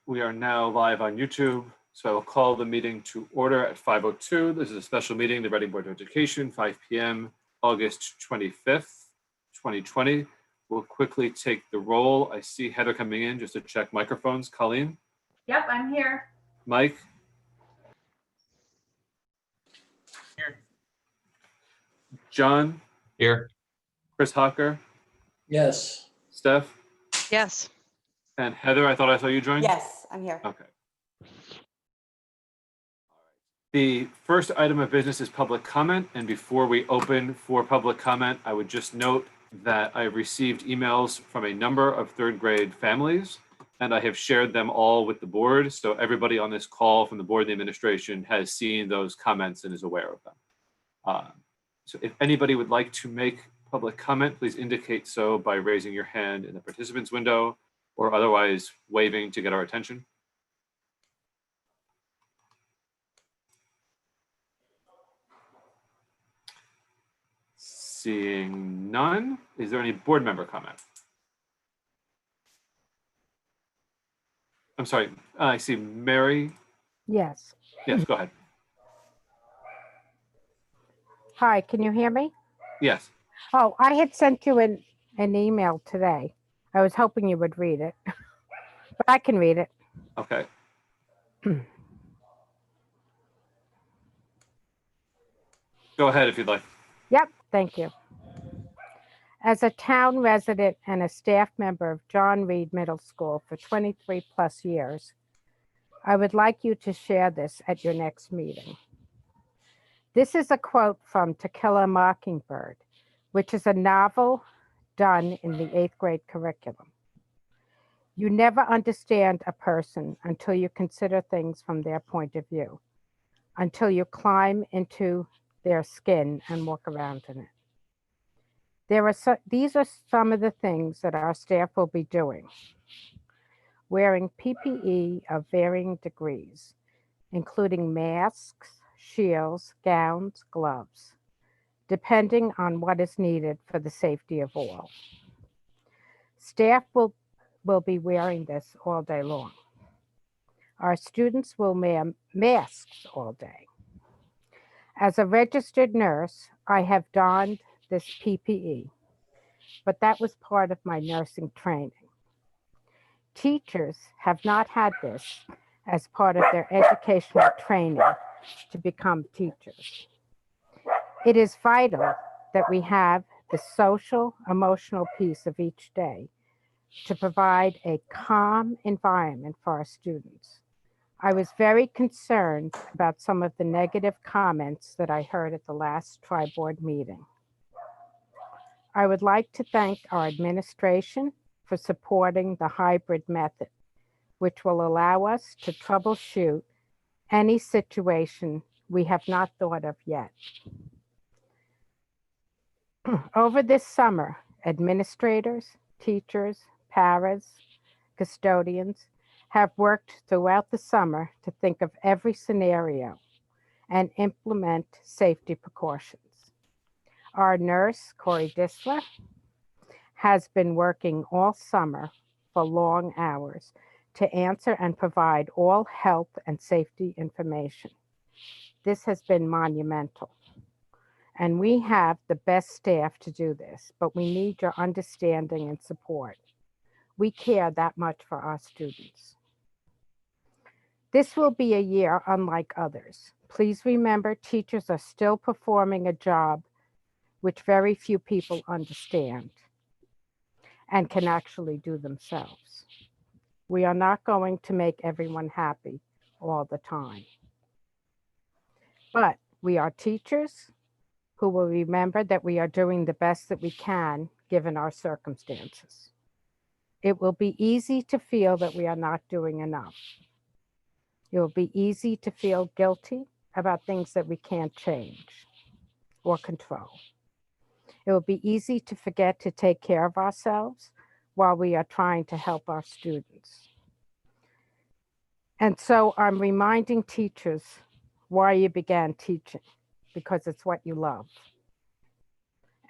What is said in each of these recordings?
We are now live on YouTube, so I will call the meeting to order at 5:02. This is a special meeting, the Reading Board of Education, 5 p.m., August 25th, 2020. We'll quickly take the roll. I see Heather coming in just to check microphones. Colleen? Yep, I'm here. Mike? Here. John? Here. Chris Hocker? Yes. Steph? Yes. And Heather, I thought I saw you join? Yes, I'm here. Okay. The first item of business is public comment. And before we open for public comment, I would just note that I have received emails from a number of third grade families, and I have shared them all with the board. So everybody on this call from the board and the administration has seen those comments and is aware of them. So if anybody would like to make public comment, please indicate so by raising your hand in the participants window or otherwise waving to get our attention. Seeing none, is there any board member comment? I'm sorry, I see Mary. Yes. Yes, go ahead. Hi, can you hear me? Yes. Oh, I had sent you an email today. I was hoping you would read it, but I can read it. Okay. Go ahead if you'd like. Yep, thank you. As a town resident and a staff member of John Reed Middle School for 23 plus years, I would like you to share this at your next meeting. This is a quote from To Kill a Mockingbird, which is a novel done in the 8th grade curriculum. You never understand a person until you consider things from their point of view, until you climb into their skin and walk around in it. These are some of the things that our staff will be doing. Wearing PPE of varying degrees, including masks, shields, gowns, gloves, depending on what is needed for the safety of all. Staff will be wearing this all day long. Our students will wear masks all day. As a registered nurse, I have donned this PPE, but that was part of my nursing training. Teachers have not had this as part of their educational training to become teachers. It is vital that we have the social, emotional piece of each day to provide a calm environment for our students. I was very concerned about some of the negative comments that I heard at the last tri-board meeting. I would like to thank our administration for supporting the hybrid method, which will allow us to troubleshoot any situation we have not thought of yet. Over this summer, administrators, teachers, paras, custodians have worked throughout the summer to think of every scenario and implement safety precautions. Our nurse, Corey Disler, has been working all summer for long hours to answer and provide all health and safety information. This has been monumental. And we have the best staff to do this, but we need your understanding and support. We care that much for our students. This will be a year unlike others. Please remember, teachers are still performing a job which very few people understand and can actually do themselves. We are not going to make everyone happy all the time. But we are teachers who will remember that we are doing the best that we can given our circumstances. It will be easy to feel that we are not doing enough. It will be easy to feel guilty about things that we can't change or control. It will be easy to forget to take care of ourselves while we are trying to help our students. And so I'm reminding teachers why you began teaching, because it's what you love.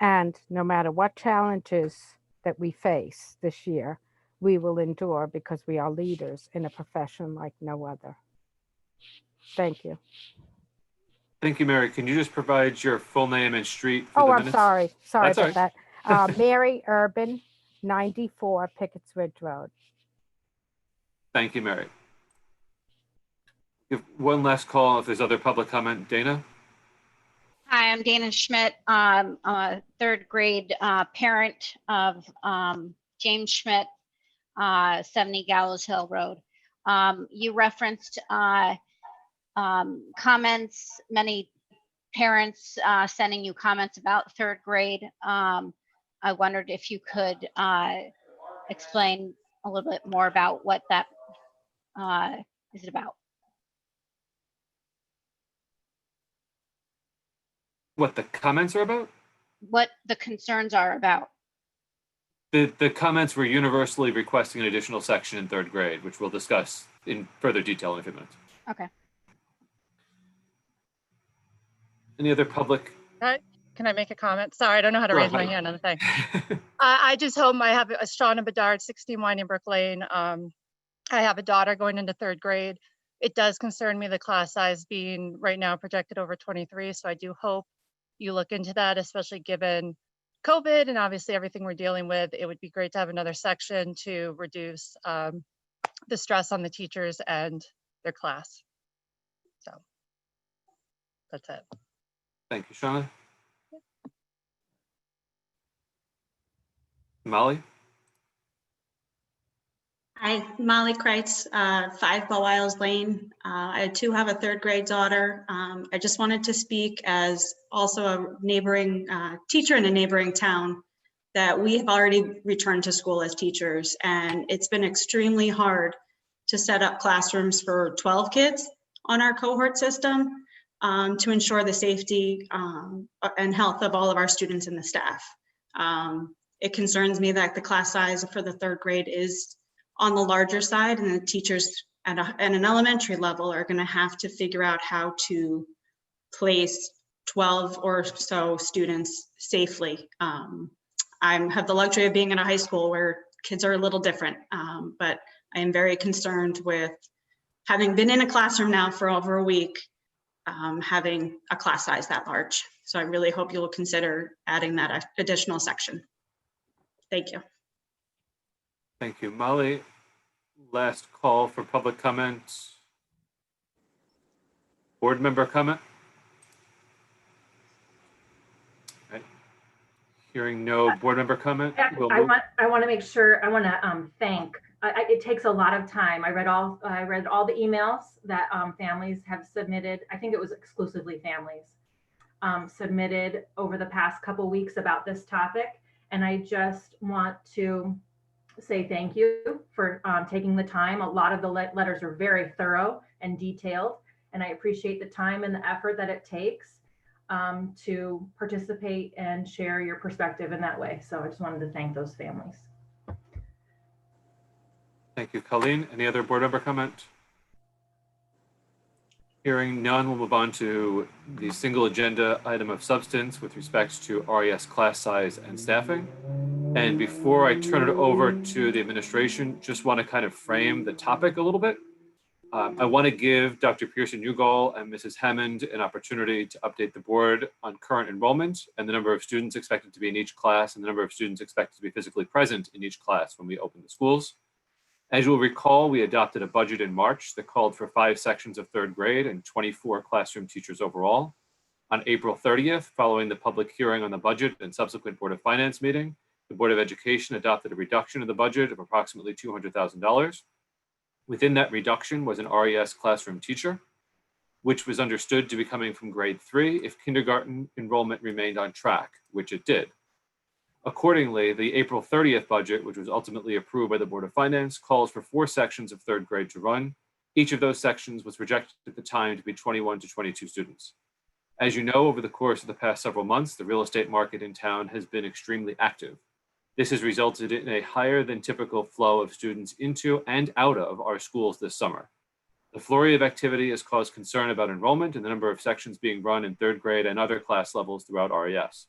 And no matter what challenges that we face this year, we will endure because we are leaders in a profession like no other. Thank you. Thank you, Mary. Can you just provide your full name and street for Oh, the I'm minutes? sorry. Sorry That's about that. Mary Urban, 94 Pickett's Ridge Road. Thank you, Mary. Give one last call if there's other public comment. Dana? Hi, I'm Dana Schmidt. I'm a third grade parent of James Schmidt, 70 Gallows Hill Road. You referenced comments, many parents sending you comments about third grade. I wondered if you could explain a little bit more about what that is about. What the comments are about? What the concerns are about. The comments were universally requesting an additional section in third grade, which we'll discuss in further detail in a few minutes. Okay. Any other public? Can I make a comment? Sorry, I don't know how to raise my hand on the thing. I just hope I have a Shauna Bedard, 16 Winningbrook Lane. I have a daughter going into third grade. It does concern me the class size being right now projected over 23. So I do hope you look into that, especially given COVID and obviously everything we're dealing with. It would be great to have another section to reduce the stress on the teachers and their class. So that's it. Thank you, Shauna. Molly? Hi, Molly Kreitz, 5 Bow Isles Lane. I too have a third grade daughter. I just wanted to speak as also a neighboring teacher in a neighboring town that we have already returned to school as teachers, and it's been extremely hard to set up classrooms for 12 kids on our cohort system to ensure the safety and health of all of our students and the staff. It concerns me that the class size for the third grade is on the larger side, and the teachers at an elementary level are going to have to figure out how to place 12 or so students safely. I have the luxury of being in a high school where kids are a little different, but I am very concerned with having been in a classroom now for over a week, having a class size that large. So I really hope you'll consider adding that additional section. Thank you. Thank you. Molly, last call for public comments. Board member comment? Right. Hearing no board member comment. I want to make sure. I want to thank. It takes a lot of time. I read all the emails that families have submitted. I think it was exclusively families submitted over the past couple weeks about this topic, and I just want to say thank you for taking the time. A lot of the letters are very thorough and detailed, and I appreciate the time and the effort that it takes to participate and share your perspective in that way. So I just wanted to thank those families. Thank you, Colleen. Any other board member comment? Hearing none, we'll move on to the single agenda item of substance with respect to RES class size and staffing. And before I turn it over to the administration, just want to kind of frame the topic a little bit. I want to give Dr. Pearson-Ugal and Mrs. Hammond an opportunity to update the board on current enrollment and the number of students expected to be in each class and the number of students expected to be physically present in each class when we open the schools. As you'll recall, we adopted a budget in March that called for 5 sections of third grade and 24 classroom teachers overall. On April 30th, following the public hearing on the budget and subsequent Board of Finance meeting, the Board of Education adopted a reduction of the budget of approximately $200,000. Within that reduction was an RES classroom teacher, which was understood to be coming from grade 3 if kindergarten enrollment remained on track, which it did. Accordingly, the April 30th budget, which was ultimately approved by the Board of Finance, calls for 4 sections of third grade to run. Each of those sections was projected at the time to be 21 to 22 students. As you know, over the course of the past several months, the real estate market in town has been extremely active. This has resulted in a higher than typical flow of students into and out of our schools this summer. The flurry of activity has caused concern about enrollment and the number of sections being run in third grade and other class levels throughout RES.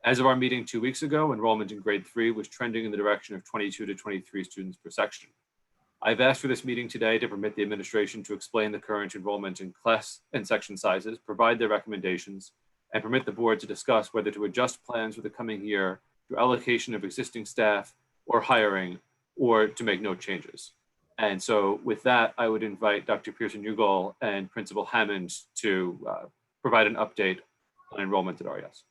As of our meeting 2 weeks ago, enrollment in grade 3 was trending in the direction of 22 to 23 students per section. I've asked for this meeting today to permit the administration to explain the current enrollment in class and section sizes, provide their recommendations, and permit the board to discuss whether to adjust plans for the coming year through allocation of existing staff or hiring, or to make no changes. And so with that, I would invite Dr. Pearson-Ugal and Principal Hammond to provide an update on enrollment at RES.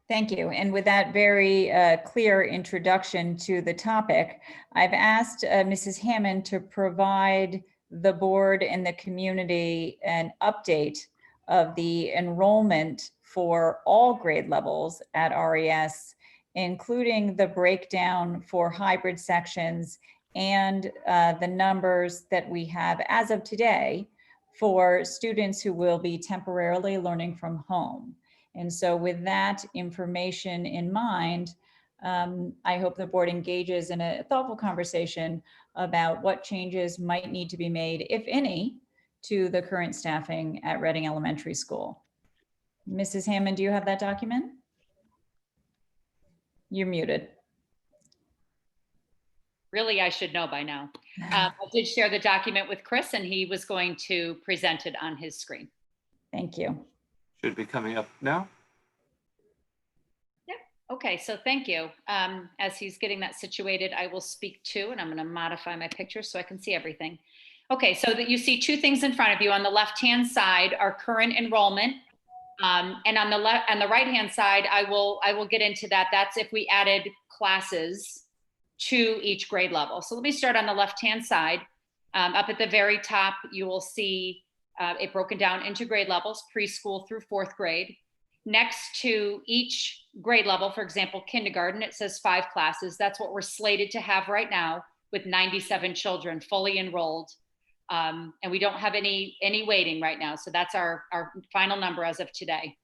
Thank you. And with that very clear introduction to the topic, I've asked Mrs. Hammond to provide the board and the community an update of the enrollment for all grade levels at RES, including the breakdown for hybrid sections and the numbers that we have as of today for students who will be temporarily learning from home. And so with that information in mind, I hope the board engages in a thoughtful conversation about what changes might need to be made, if any, to the current staffing at Reading Elementary School. Mrs. Hammond, do you have that document? You're muted. Really, I should know by now. I did share the document with Chris, and he was going to present it on his screen. Thank you. Should be coming up now. Yep. Okay, so thank you. As he's getting that situated, I will speak to, and I'm going to modify my picture so I can see everything. Okay, so that you see two things in front of you. On the left-hand side, our current enrollment, and on the right-hand side, I will get into that. That's if we added classes to each grade level. So let me start on the left-hand side. Up at the very top, you will see it broken down into grade levels, preschool through 4th grade. Next to each grade level, for example, kindergarten, it says 5 classes. That's what we're slated to have right now with 97 children fully enrolled. And we don't have any waiting right now. So that's our final number as of today.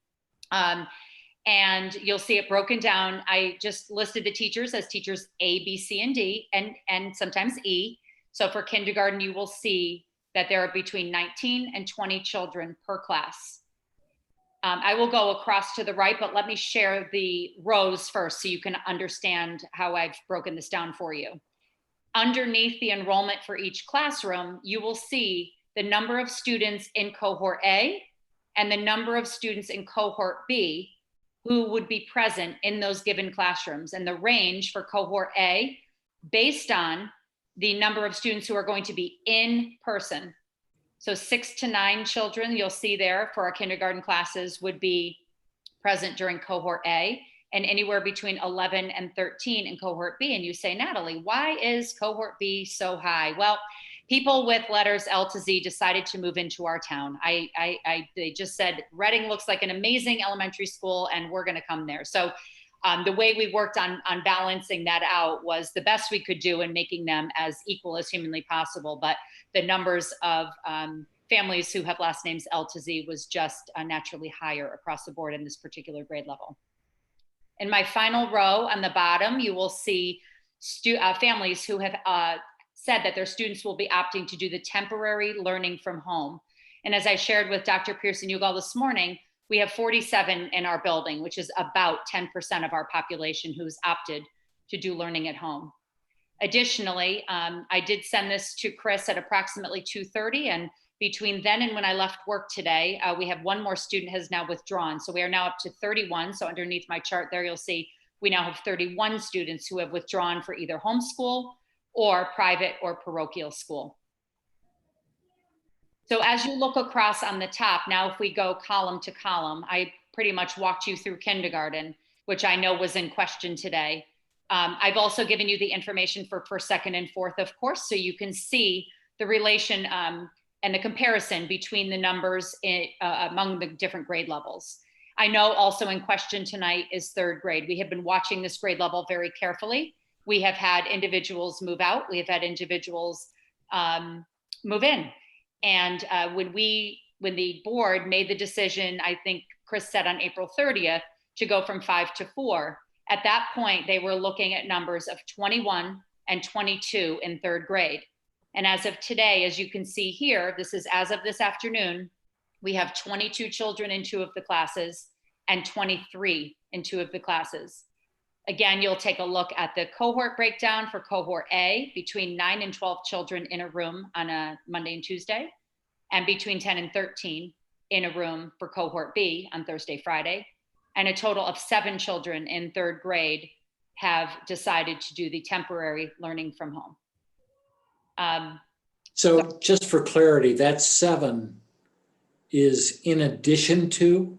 And you'll see it broken down. I just listed the teachers as teachers A, B, C, and D, and sometimes E. So for kindergarten, you will see that there are between 19 and 20 children per class. I will go across to the right, but let me share the rows first so you can understand how I've broken this down for you. Underneath the enrollment for each classroom, you will see the number of students in cohort A and the number of students in cohort B who would be present in those given classrooms, and the range for cohort A based on the number of students who are going to be in person. So 6 to 9 children you'll see there for our kindergarten classes would be present during cohort A, and anywhere between 11 and 13 in cohort B. And you say, Natalie, why is cohort B so high? Well, people with letters L to Z decided to move into our town. They just said, Reading looks like an amazing elementary school and we're gonna come there. So the way we worked on balancing that out was the best we could do in making them as equal as humanly possible. But the numbers of families who have last names L to Z was just naturally higher across the board in this particular grade level. In my final row on the bottom, you will see families who have said that their students will be opting to do the temporary learning from home. And as I shared with Dr. Pearson-Ugal this morning, we have 47 in our building, which is about 10% of our population who's opted to do learning at home. Additionally, I did send this to Chris at approximately 2:30, and between then and when I left work today, we have one more student has now withdrawn. So we are now up to 31. So underneath my chart there, you'll see we now have 31 students who have withdrawn for either homeschool or private or parochial school. So as you look across on the top, now if we go column to column, I pretty much walked you through kindergarten, which I know was in question today. I've also given you the information for first, second, and fourth, of course, so you can see the relation and the comparison between the numbers among the different grade levels. I know also in question tonight is 3rd grade. We have been watching this grade level very carefully. We have had individuals move out. We have had individuals move in. And when the board made the decision, I think Chris said on April 30th, to go from 5 to 4, at that point, they were looking at numbers of 21 and 22 in 3rd grade. And as of today, as you can see here, this is as of this afternoon, we have 22 children in 2 of the classes and 23 in 2 of the classes. Again, you'll take a look at the cohort breakdown for cohort A, between 9 and 12 children in a room on a Monday and Tuesday, and between 10 and 13 in a room for cohort B on Thursday, Friday. And a total of 7 children in 3rd grade have decided to do the temporary learning from home. So just for clarity, that 7 is in addition to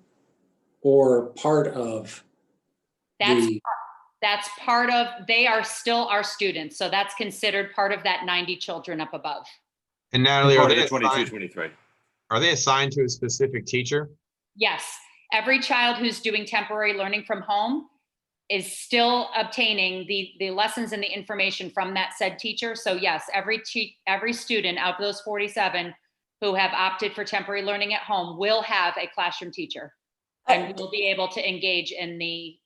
or part of the, That's part of, they are still our students. So that's considered part of that 90 children up above. And Natalie, Part of the 22, 23. are they assigned to a specific teacher? Yes, every child who's doing temporary learning from home is still obtaining the lessons and the information from that said teacher. So yes, every student out of those 47 who have opted for temporary learning at home will have a classroom teacher and will be able to engage in the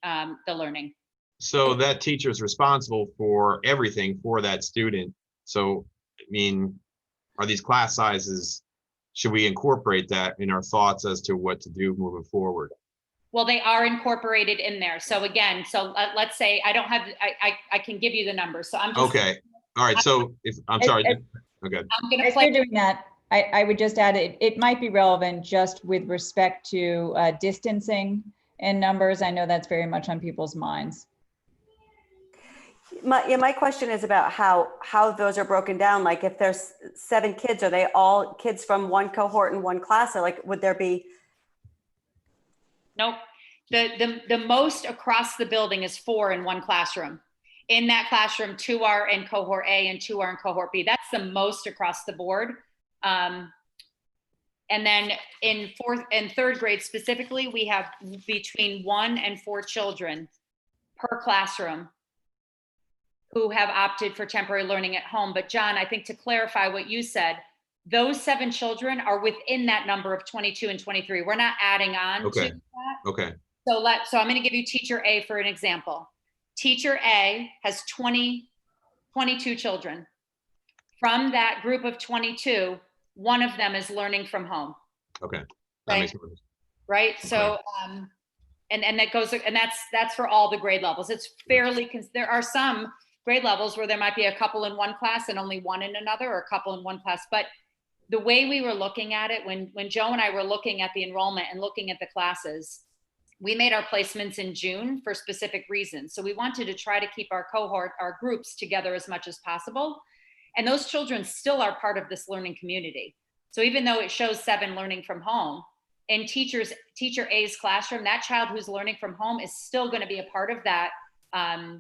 learning. So that teacher is responsible for everything for that student. So, I mean, are these class sizes, should we incorporate that in our thoughts as to what to do moving forward? Well, they are incorporated in there. So again, let's say I don't have, I can give you the numbers. So I'm just. Okay, all right, so if, I'm sorry, okay. I'm gonna As play. you're doing that, I would just add, it might be relevant just with respect to distancing and numbers. I know that's very much on people's minds. My question is about how those are broken down. Like if there's 7 kids, are they all kids from one cohort in one class? Or like, would there be? Nope. The most across the building is 4 in one classroom. In that classroom, 2 are in cohort A and 2 are in cohort B. That's the most across the board. And then in 4th and 3rd grade specifically, we have between 1 and 4 children per classroom who have opted for temporary learning at home. But John, I think to clarify what you said, those 7 children are within that number of 22 and 23. We're not adding on Okay. to that. Okay, So I'm going to give you teacher A for an example. Teacher A has 22 children. From that group of 22, one of them is learning from home. okay. That Right. makes sense. Right. So, and that goes, and that's for all the grade levels. It's fairly, there are some grade levels where there might be a couple in one class and only one in another, or a couple in one class. But the way we were looking at it, when Joe and I were looking at the enrollment and looking at the classes, we made our placements in June for specific reasons. So we wanted to try to keep our cohort, our groups together as much as possible. And those children still are part of this learning community. So even though it shows 7 learning from home, in teacher A's classroom, that child who's learning from home is still going to be a part of that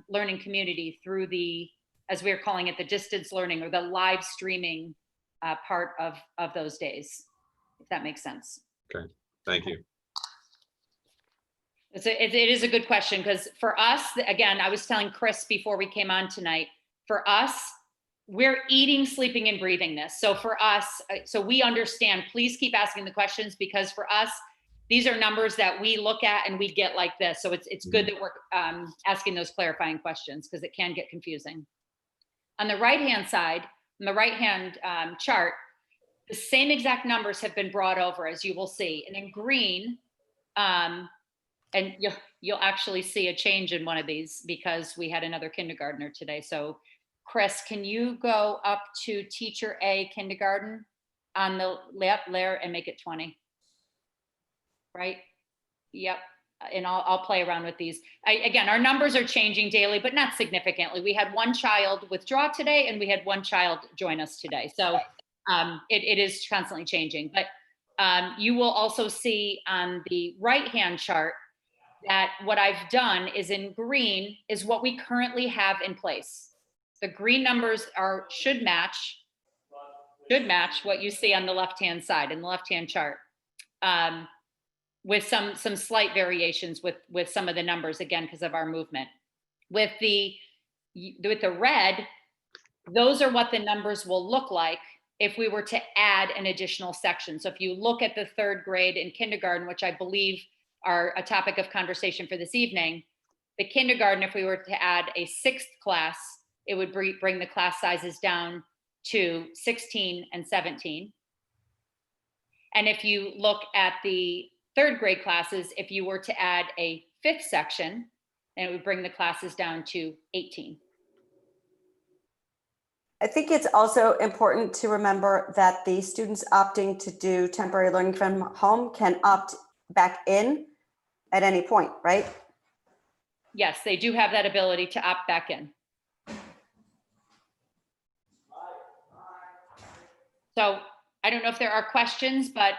learning community through the, as we're calling it, the distance learning or the live streaming part of those days, if that makes sense. Okay, thank you. It is a good question, because for us, again, I was telling Chris before we came on tonight, for us, we're eating, sleeping, and breathing this. So for us, so we understand, please keep asking the questions, because for us, these are numbers that we look at and we get like this. So it's good that we're asking those clarifying questions, because it can get confusing. On the right-hand side, on the right-hand chart, the same exact numbers have been brought over, as you will see. And in green, and you'll actually see a change in one of these, because we had another kindergartner today. So Chris, can you go up to teacher A kindergarten on the left layer and make it 20? Right? Yep. And I'll play around with these. Again, our numbers are changing daily, but not significantly. We had 1 child withdraw today, and we had 1 child join us today. So it is constantly changing. But you will also see on the right-hand chart that what I've done is in green is what we currently have in place. The green numbers should match what you see on the left-hand side in the left-hand chart, with some slight variations with some of the numbers, again, because of our movement. With the red, those are what the numbers will look like if we were to add an additional section. So if you look at the 3rd grade and kindergarten, which I believe are a topic of conversation for this evening, the kindergarten, if we were to add a 6th class, it would bring the class sizes down to 16 and 17. And if you look at the third grade classes if you were to add a fifth section, and it would bring the classes down to 18. I think it's also important to remember that the students opting to do temporary learning from home can opt back in at any point, right? Yes, they do have that ability to opt back in. So I don't know if there are questions, but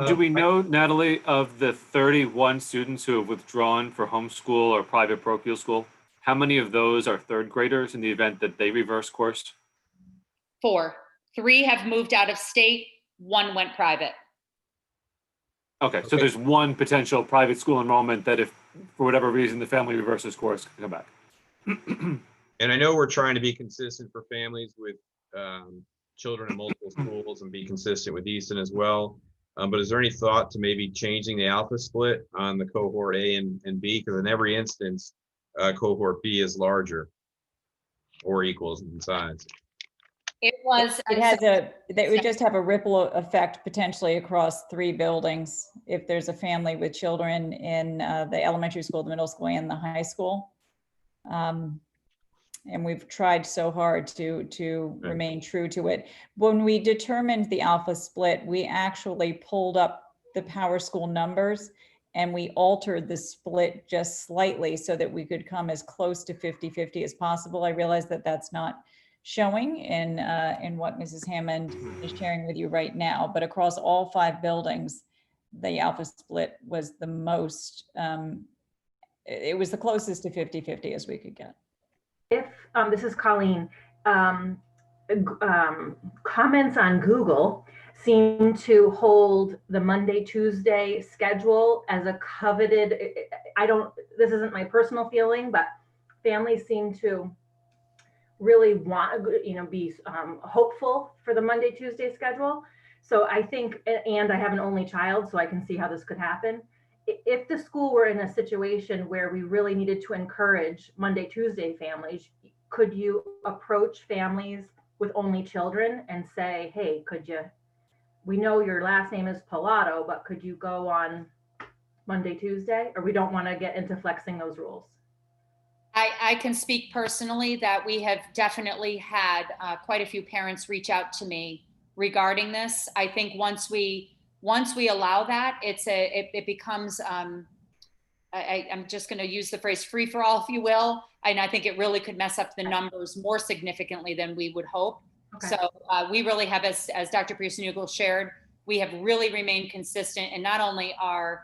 Do we know, Natalie, of the 31 students who have withdrawn for homeschool or private parochial school, how many of those are third graders in the event that they reverse course? 4. 3 have moved out of state, 1 went private. Okay, so there's one potential private school enrollment that if, for whatever reason, the family reverses course, can come back. And I know we're trying to be consistent for families with children in multiple schools and be consistent with Easton as well. But is there any thought to maybe changing the alpha split on the cohort A and B? Because in every instance, cohort B is larger or equals in size. It was. They would just have a ripple effect potentially across 3 buildings if there's a family with children in the elementary school, the middle school, and the high school. And we've tried so hard to remain true to it. When we determined the alpha split, we actually pulled up the Power School numbers and we altered the split just slightly so that we could come as close to 50-50 as possible. I realize that that's not showing in what Mrs. Hammond is sharing with you right now, but across all 5 buildings, the alpha split was the most, it was the closest to 50-50 as we could get. If, this is Colleen, comments on Google seem to hold the Monday, Tuesday schedule as a coveted, this isn't my personal feeling, but families seem to really want, be hopeful for the Monday, Tuesday schedule. So I think, and I have an only child, so I can see how this could happen. If the school were in a situation where we really needed to encourage Monday, Tuesday families, could you approach families with only children and say, hey, we know your last name is Pilato, but could you go on Monday, Tuesday? Or we don't want to get into flexing those rules. I can speak personally that we have definitely had quite a few parents reach out to me regarding this. I think once we allow that, it becomes, I'm just going to use the phrase free for all, if you will. And I think it really could mess up the numbers more significantly than we would hope. Okay. So we really have, as Dr. Pierce-Nugel shared, we have really remained consistent and not only are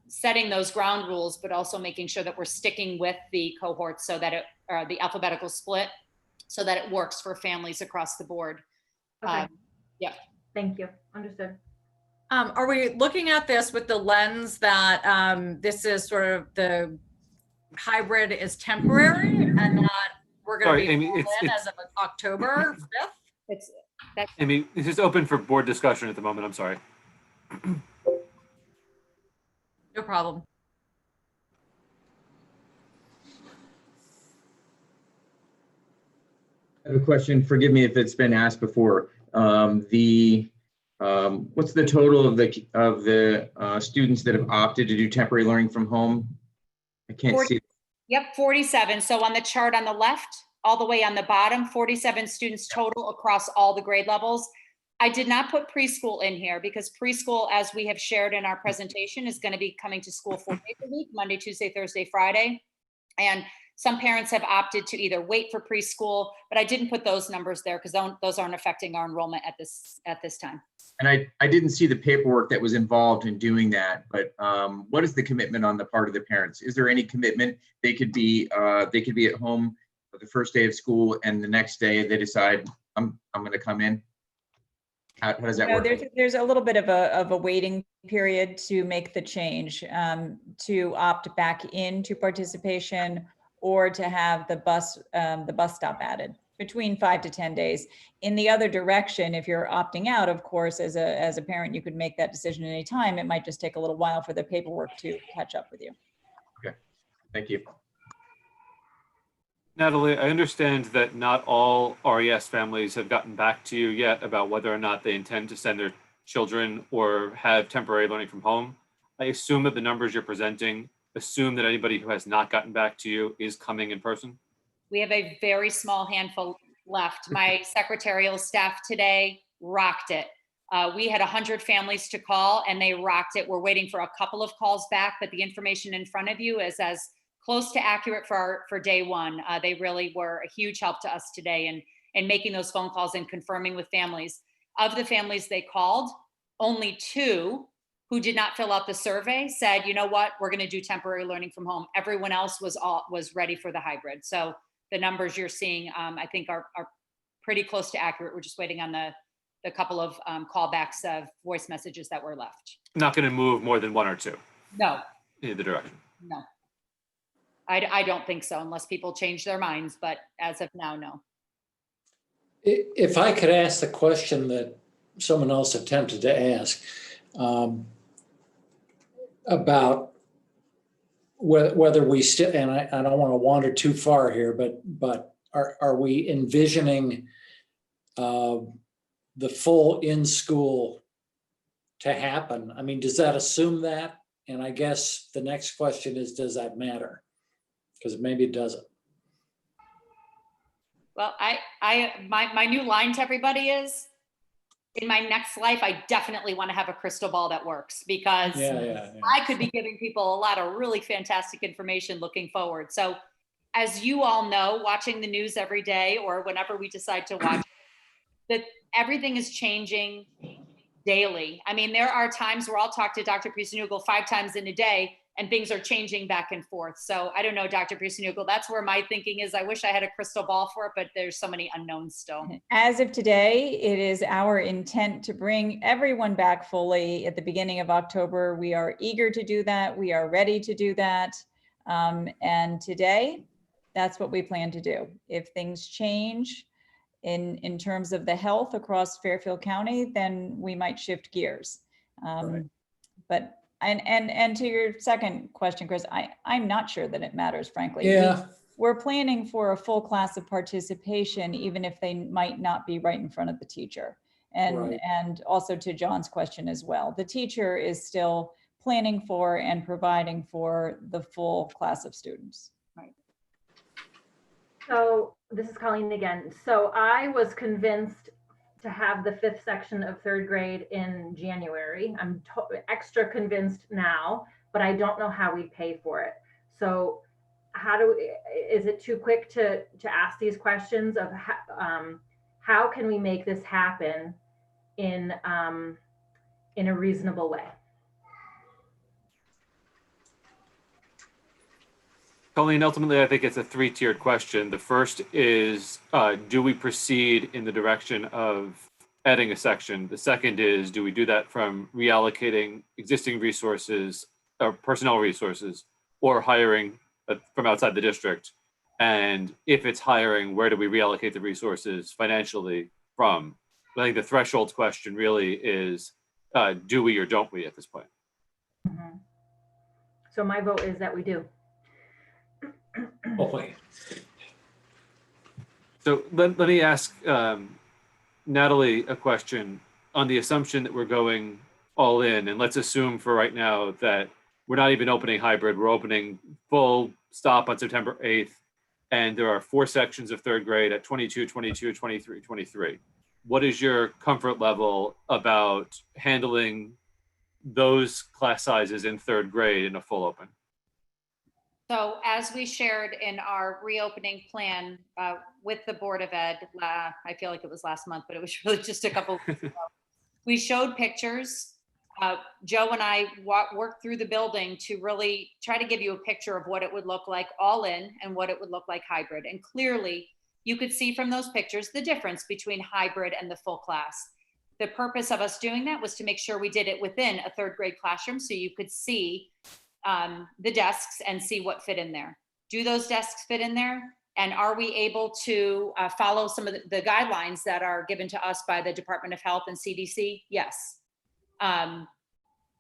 setting those ground rules, but also making sure that we're sticking with the cohorts so that the alphabetical split, so that it works for families across the board. Okay. Yeah. Thank you. Understood. Are we looking at this with the lens that this is sort of the hybrid is temporary and that we're going to be Amy, as of October 5th? Amy, this is open for board discussion at the moment. I'm sorry. No problem. I have a question. Forgive me if it's been asked before. What's the total of the students that have opted to do temporary learning from home? I can't see. Yep, 47. So on the chart on the left, all the way on the bottom, 47 students total across all the grade levels. I did not put preschool in here because preschool, as we have shared in our presentation, is going to be coming to school 4 days a week, Monday, Tuesday, Thursday, Friday. And some parents have opted to either wait for preschool, but I didn't put those numbers there because those aren't affecting our enrollment at this time. And I didn't see the paperwork that was involved in doing that, but what is the commitment on the part of the parents? Is there any commitment? They could be at home for the first day of school and the next day they decide I'm going to come in. How does that work? There's a little bit of a waiting period to make the change, to opt back into participation or to have the bus stop added between 5 to 10 days. In the other direction, if you're opting out, of course, as a parent, you could make that decision at any time. It might just take a little while for the paperwork to catch up with you. Okay, thank you. Natalie, I understand that not all RES families have gotten back to you yet about whether or not they intend to send their children or have temporary learning from home. I assume that the numbers you're presenting assume that anybody who has not gotten back to you is coming in person. We have a very small handful left. My secretarial staff today rocked it. We had 100 families to call and they rocked it. We're waiting for a couple of calls back, but the information in front of you is as close to accurate for day one. They really were a huge help to us today in making those phone calls and confirming with families. Of the families they called, only 2 who did not fill out the survey said, you know what, we're going to do temporary learning from home. Everyone else was ready for the hybrid. So the numbers you're seeing, I think are pretty close to accurate. We're just waiting on the couple of callbacks of voice messages that were left. Not going to move more than 1 or 2 No, in either direction. no. I don't think so unless people change their minds, but as of now, no. If I could ask the question that someone else attempted to ask, about whether we still, and I don't want to wander too far here, but are we envisioning the full in-school to happen? I mean, does that assume that? And I guess the next question is, does that matter? Because maybe it doesn't. Well, my new line to everybody is, in my next life, I definitely want to have a crystal ball that works, because Yeah. I could be giving people a lot of really fantastic information looking forward. So as you all know, watching the news every day or whenever we decide to watch, that everything is changing daily. I mean, there are times where I'll talk to Dr. Priesanugal 5 times in a day and things are changing back and forth. So I don't know, Dr. Priesanugal, that's where my thinking is. I wish I had a crystal ball for it, but there's so many unknowns still. As of today, it is our intent to bring everyone back fully at the beginning of October. We are eager to do that. We are ready to do that. And today, that's what we plan to do. If things change in terms of the health across Fairfield County, then we might shift gears. Right. But and to your second question, Chris, I'm not sure that it matters, frankly. Yeah. We're planning for a full class of participation, even if they might not be right in front of the teacher. Right. And also to John's question as well, the teacher is still planning for and providing for the full class of students. Right. So this is Colleen again. So I was convinced to have the 5th section of 3rd grade in January. I'm extra convinced now, but I don't know how we pay for it. So is it too quick to ask these questions of how can we make this happen in a reasonable way? Colleen, ultimately, I think it's a 3-tiered question. The first is, do we proceed in the direction of adding a section? The second is, do we do that from reallocating existing resources or personnel resources or hiring from outside the district? And if it's hiring, where do we reallocate the resources financially from? I think the threshold question really is, do we or don't we at this point? Mm-hmm. So my vote is that we do. Okay. So let me ask Natalie a question on the assumption that we're going all in, and let's assume for right now that we're not even opening hybrid, we're opening full stop on September 8th, and there are 4 sections of 3rd grade at 22, 22, 23, 23. What is your comfort level about handling those class sizes in 3rd grade in a full open? So as we shared in our reopening plan with the Board of Ed, I feel like it was last month, but it was really just a couple weeks ago. We showed pictures. Joe and I worked through the building to really try to give you a picture of what it would look like all in and what it would look like hybrid. And clearly you could see from those pictures the difference between hybrid and the full class. The purpose of us doing that was to make sure we did it within a 3rd grade classroom so you could see the desks and see what fit in there. Do those desks fit in there? And are we able to follow some of the guidelines that are given to us by the Department of Health and CDC? Yes.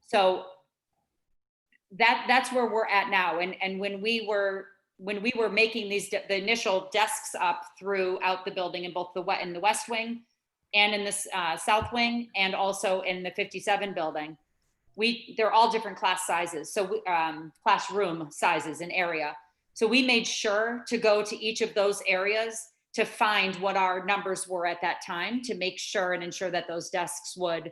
So that's where we're at now. And when we were making the initial desks up throughout the building in both in the West Wing, and in this south wing, and also in the 57 building. They're all different class sizes, so classroom sizes and area. So we made sure to go to each of those areas to find what our numbers were at that time, to make sure and ensure that those desks would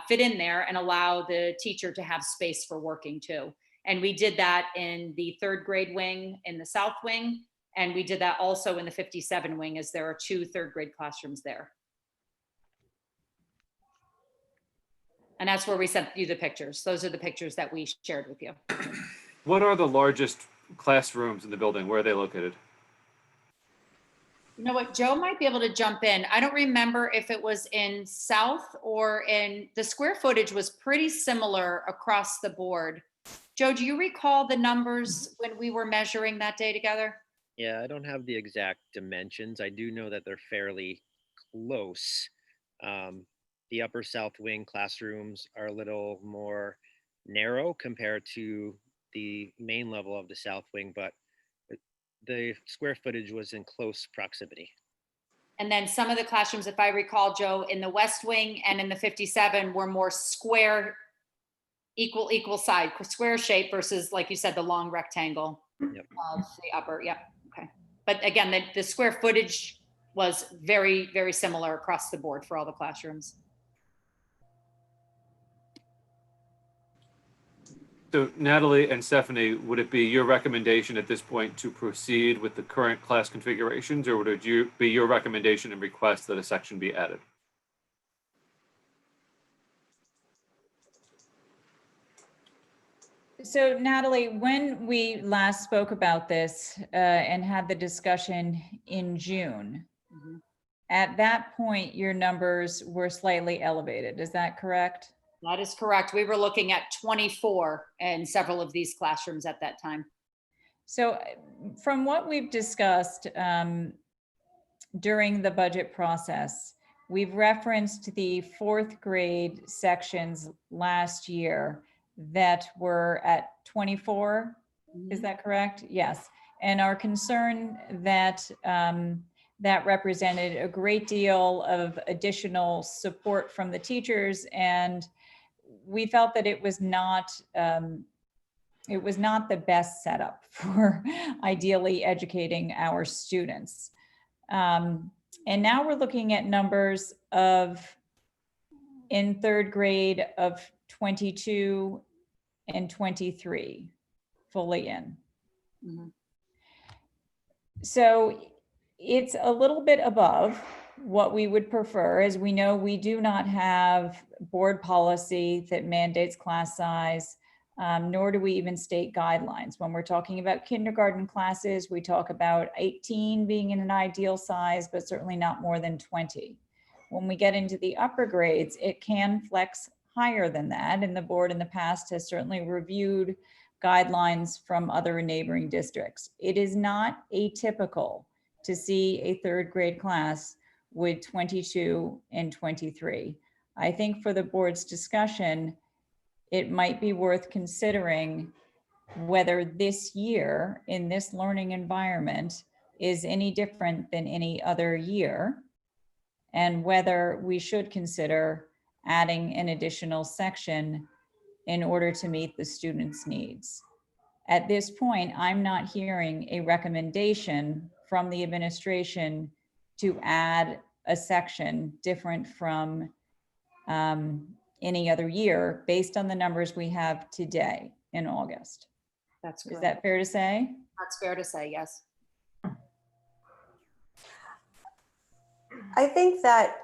fit in there and allow the teacher to have space for working too. And we did that in the 3rd grade wing, in the south wing, and we did that also in the 57 wing, as there are 2 3rd grade classrooms there. And that's where we sent you the pictures. Those are the pictures that we shared with you. What are the largest classrooms in the building? Where are they located? You know what, Joe might be able to jump in. I don't remember if it was in South or in, the square footage was pretty similar across the board. Joe, do you recall the numbers when we were measuring that day together? Yeah, I don't have the exact dimensions. I do know that they're fairly close. The upper south wing classrooms are a little more narrow compared to the main level of the south wing, but the square footage was in close proximity. And then some of the classrooms, if I recall, Joe, in the west wing and in the 57 were more square, equal side, square shape versus, like you said, the long rectangle of the upper. Yep. Okay. But again, the square footage was very, very similar across the board for all the classrooms. So Natalie and Stephanie, would it be your recommendation at this point to proceed with the current class configurations, or would it be your recommendation and request that a section be added? So Natalie, when we last spoke about this and had the discussion in June, at that point, your numbers were slightly elevated. Is that correct? That is correct. We were looking at 24 in several of these classrooms at that time. So from what we've discussed during the budget process, we've referenced the 4th grade sections last year that were at 24. Is that correct? Yes. And our concern that that represented a great deal of additional support from the teachers, and we felt that it was not the best setup for ideally educating our students. And now we're looking at numbers of, in 3rd grade, of 22 and 23 fully in. So it's a little bit above what we would prefer. As we know, we do not have board policy that mandates class size, nor do we even state guidelines. When we're talking about kindergarten classes, we talk about 18 being in an ideal size, but certainly not more than 20. When we get into the upper grades, it can flex higher than that, and the board in the past has certainly reviewed guidelines from other neighboring districts. It is not atypical to see a 3rd grade class with 22 and 23. I think for the board's discussion, it might be worth considering whether this year in this learning environment is any different than any other year, and whether we should consider adding an additional section in order to meet the students' needs. At this point, I'm not hearing a recommendation from the administration to add a section different from any other year based on the numbers we have today in August. That's Is correct. that fair to say? That's fair to say, yes. I think that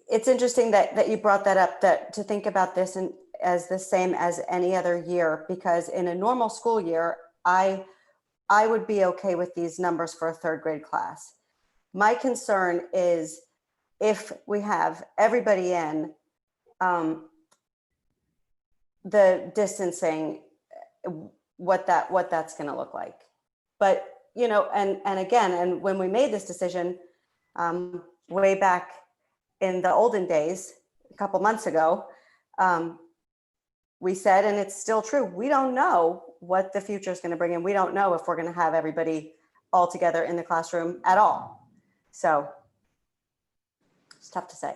it's interesting that you brought that up, that to think about this and as the same as any other year, because in a normal school year, I would be okay with these numbers for a 3rd grade class. My concern is if we have everybody in, the distancing, what that's going to look like. But, you know, and again, and when we made this decision way back in the olden days, a couple months ago, we said, and it's still true, we don't know what the future is going to bring in. We don't know if we're going to have everybody all together in the classroom at all. So It's tough to say.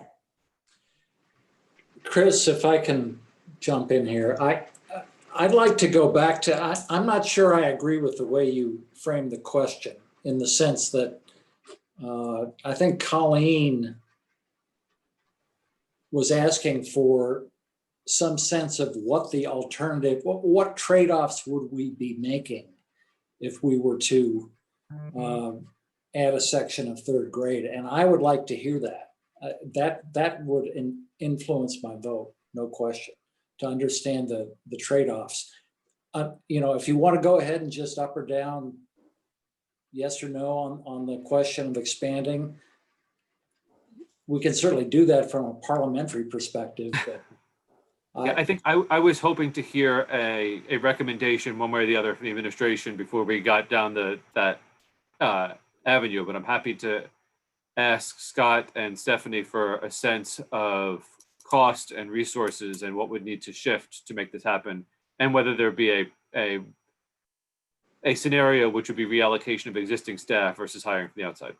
Chris, if I can jump in here, I'd like to go back to, I'm not sure I agree with the way you framed the question, in the sense that I think Colleen was asking for some sense of what the alternative, what trade-offs would we be making if we were to add a section of third grade? And I would like to hear that. That would influence my vote, no question, to understand the trade-offs. If you want to go ahead and just up or down, yes or no on the question of expanding, we can certainly do that from a parliamentary perspective. But Yeah, I think I was hoping to hear a recommendation one way or the other from the administration before we got down that avenue, but I'm happy to ask Scott and Stephanie for a sense of cost and resources and what would need to shift to make this happen, and whether there be a scenario which would be reallocation of existing staff versus hiring from the outside.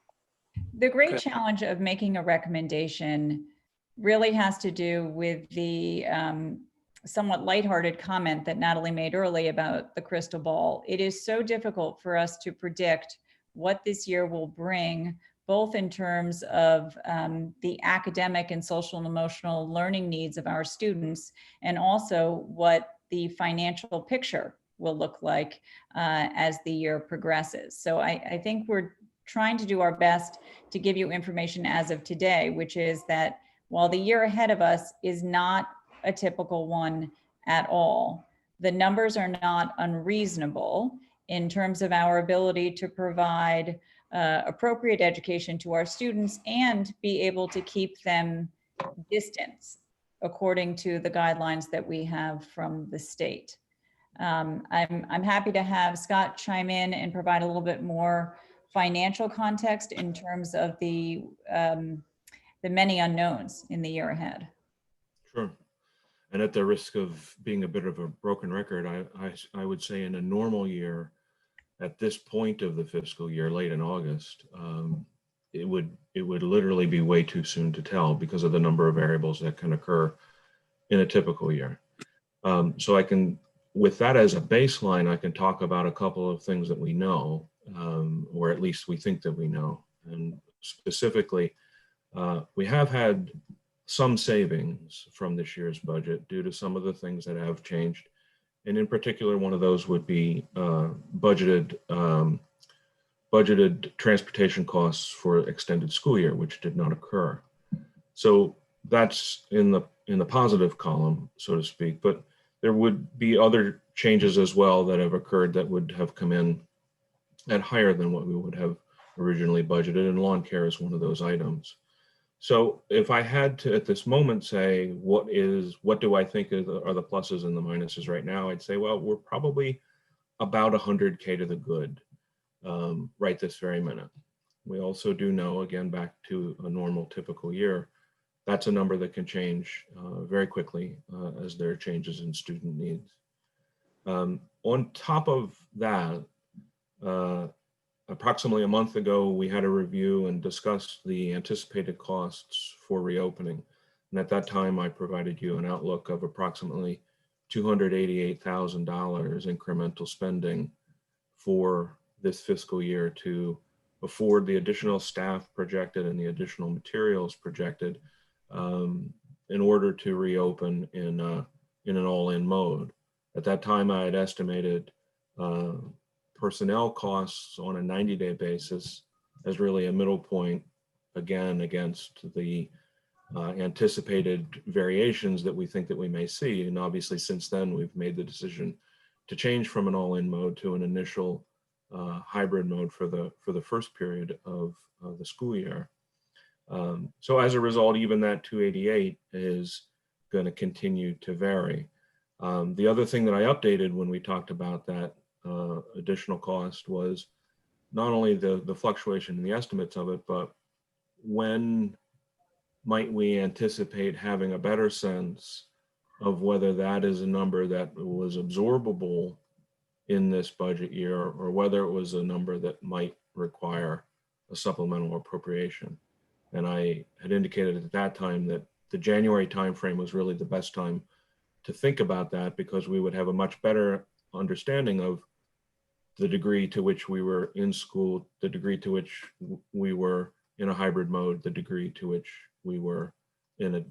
The great challenge of making a recommendation really has to do with the somewhat lighthearted comment that Natalie made early about the crystal ball. It is so difficult for us to predict what this year will bring, both in terms of the academic and social and emotional learning needs of our students, and also what the financial picture will look like as the year progresses. So I think we're trying to do our best to give you information as of today, which is that while the year ahead of us is not a typical one at all, the numbers are not unreasonable in terms of our ability to provide appropriate education to our students and be able to keep them distance according to the guidelines that we have from the state. I'm happy to have Scott chime in and provide a little bit more financial context in terms of the many unknowns in the year ahead. Sure. And at the risk of being a bit of a broken record, I would say in a normal year, at this point of the fiscal year, late in August, it would literally be way too soon to tell because of the number of variables that can occur in a typical year. So I can, with that as a baseline, I can talk about a couple of things that we know, or at least we think that we know. And specifically, we have had some savings from this year's budget due to some of the things that have changed. And in particular, one of those would be budgeted transportation costs for extended school year, which did not occur. So that's in the positive column, so to speak. But there would be other changes as well that have occurred that would have come in at higher than what we would have originally budgeted, and lawn care is one of those items. So if I had to at this moment say what do I think are the pluses and the minuses right now, I'd say, well, we're probably about 100K to the good right this very minute. We also do know, again, back to a normal typical year, that's a number that can change very quickly as there are changes in student needs. On top of that, approximately a month ago, we had a review and discussed the anticipated costs for reopening. And at that time, I provided you an outlook of approximately $288,000 incremental spending for this fiscal year to afford the additional staff projected and the additional materials projected in order to reopen in an all-in mode. At that time, I had estimated personnel costs on a 90-day basis as really a middle point, again, against the anticipated variations that we think that we may see. And obviously, since then, we've made the decision to change from an all-in mode to an initial hybrid mode for the first period of the school year. So as a result, even that 288 is going to continue to vary. The other thing that I updated when we talked about that additional cost was not only the fluctuation in the estimates of it, but when might we anticipate having a better sense of whether that is a number that was absorbable in this budget year or whether it was a number that might require a supplemental appropriation. And I had indicated at that time that the January timeframe was really the best time to think about that, because we would have a much better understanding of the degree to which we were in school, the degree to which we were in a hybrid mode, the degree to which we were in a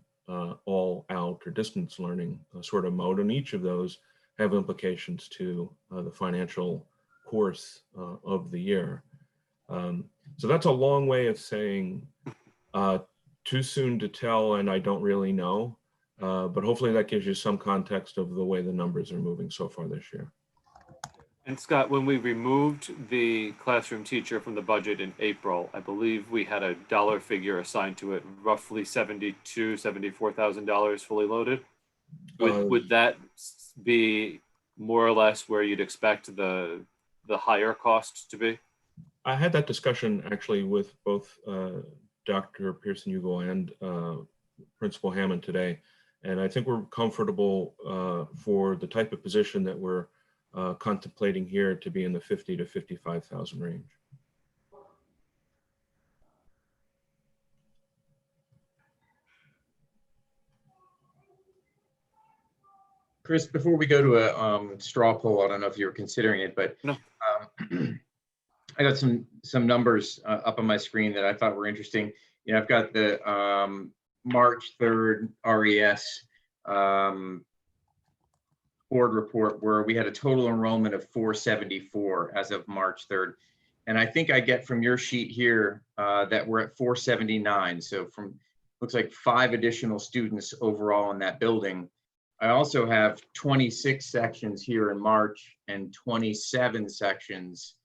all out or distance learning sort of mode. And each of those have implications to the financial course of the year. So that's a long way of saying too soon to tell, and I don't really know, but hopefully that gives you some context of the way the numbers are moving so far this year. And Scott, when we removed the classroom teacher from the budget in April, I believe we had a dollar figure assigned to it, roughly $74,000 fully loaded. Would that be more or less where you'd expect the higher costs to be? I had that discussion actually with both Dr. Pearson-Hugo and Principal Hammond today. And I think we're comfortable for the type of position that we're contemplating here to be in the 50 to 55,000 range. Chris, before we go to a straw poll, I don't know if you were considering it, but no. I got some numbers up on my screen that I thought were interesting. You know, I've got the March 3rd RES board report where we had a total enrollment of 474 as of March 3rd. And I think I get from your sheet here that we're at 479. So from, looks like 5 additional students overall in that building. I also have 26 sections here in March and 27 sections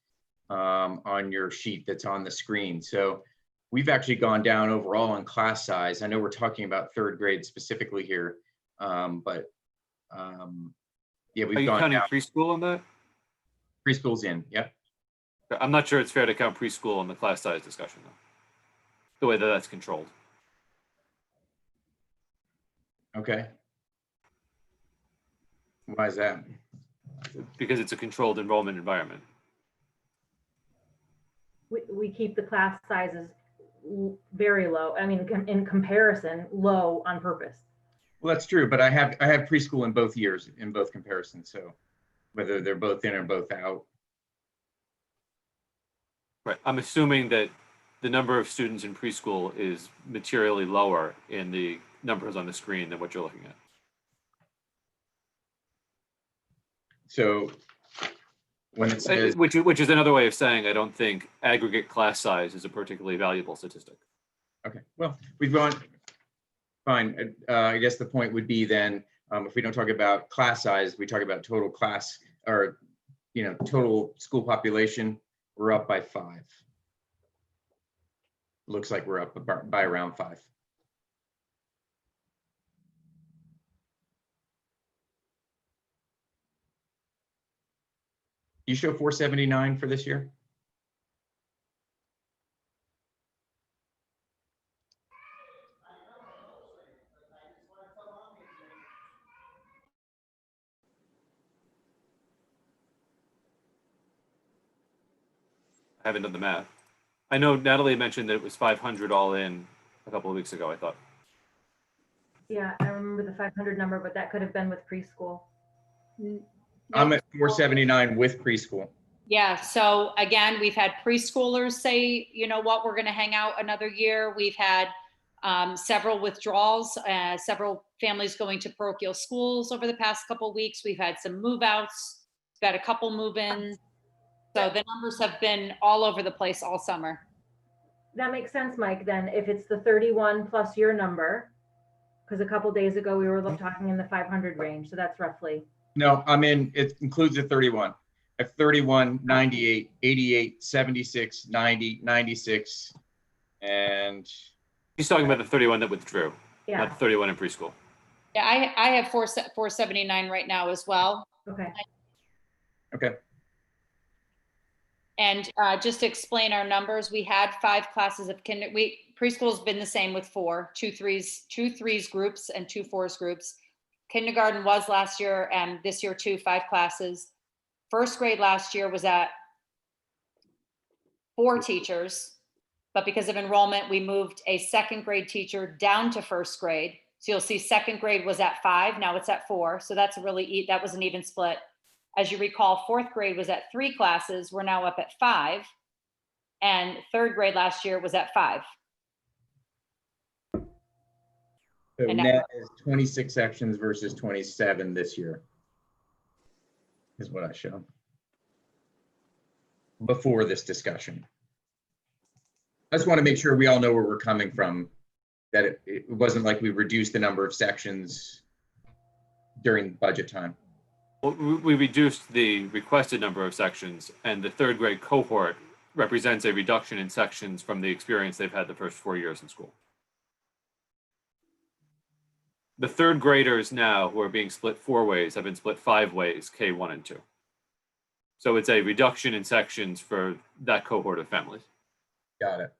on your sheet that's on the screen. So we've actually gone down overall in class size. I know we're talking about 3rd grade specifically here, but yeah, we've Are you gone counting down. preschool on that? Preschool's in, yep. I'm not sure it's fair to count preschool in the class size discussion, though, the way that that's controlled. Okay. Why is that? Because it's a controlled enrollment environment. We keep the class sizes very low. I mean, in comparison, low on purpose. Well, that's true, but I have preschool in both years, in both comparisons. So whether they're both in or both out. Right. I'm assuming that the number of students in preschool is materially lower in the numbers on the screen than what you're looking at. So when it says, which is another way of saying I don't think aggregate class size is a particularly valuable statistic. okay, well, we've gone, fine. I guess the point would be then, if we don't talk about class size, we talk about total class or, you know, total school population, we're up by 5. Looks like we're up by around 5. You show 479 for this year? I haven't done the math. I know Natalie mentioned that it was 500 all in a couple of weeks ago, I thought. Yeah, I remember the 500 number, but that could have been with preschool. I'm at 479 with preschool. Yeah, so again, we've had preschoolers say, you know what, we're going to hang out another year. We've had several withdrawals, several families going to parochial schools over the past couple of weeks. We've had some move outs, we've had a couple move ins. So the numbers have been all over the place all summer. That makes sense, Mike, then if it's the 31 plus your number, because a couple days ago we were talking in the 500 range, so that's roughly. No, I'm in, it includes the 31. I have 31, 98, 88, 76, 90, 96, and. He's talking about the 31 that withdrew, Yeah. not the 31 in preschool. Yeah, I have 479 right now as well. Okay. Okay. And just to explain our numbers, we had 5 classes of preschool's been the same with 4, 2 threes groups and 2 fours groups. Kindergarten was last year and this year too, 5 classes. First grade last year was at 4 teachers, but because of enrollment, we moved a second grade teacher down to first grade. So you'll see second grade was at 5, now it's at 4. So that's that was an even split. As you recall, fourth grade was at 3 classes. We're now up at 5. And third grade last year was at 5. So And net is 26 sections versus 27 this year, is what I show before this discussion. I just want to make sure we all know where we're coming from, that it wasn't like we reduced the number of sections during budget time. Well, we reduced the requested number of sections, and the third grade cohort represents a reduction in sections from the experience they've had the first 4 years in school. The third graders now who are being split 4 ways have been split 5 ways, K1 and 2. So it's a reduction in sections for that cohort of families. Got it.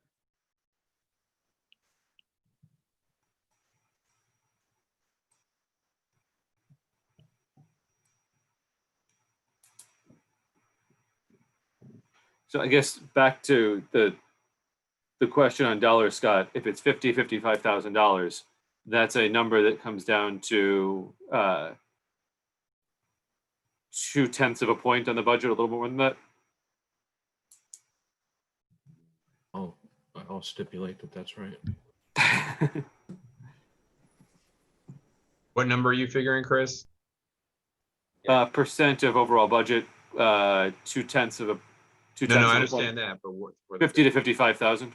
So I guess back to the question on dollars, Scott, if it's $55,000, that's a number that comes down to 0.2 of a point on the budget, a little more than that. I'll stipulate that that's right. What number are you figuring, Chris? Percent of overall budget, 0.2 of a. No, I understand that, but what 50 to 55,000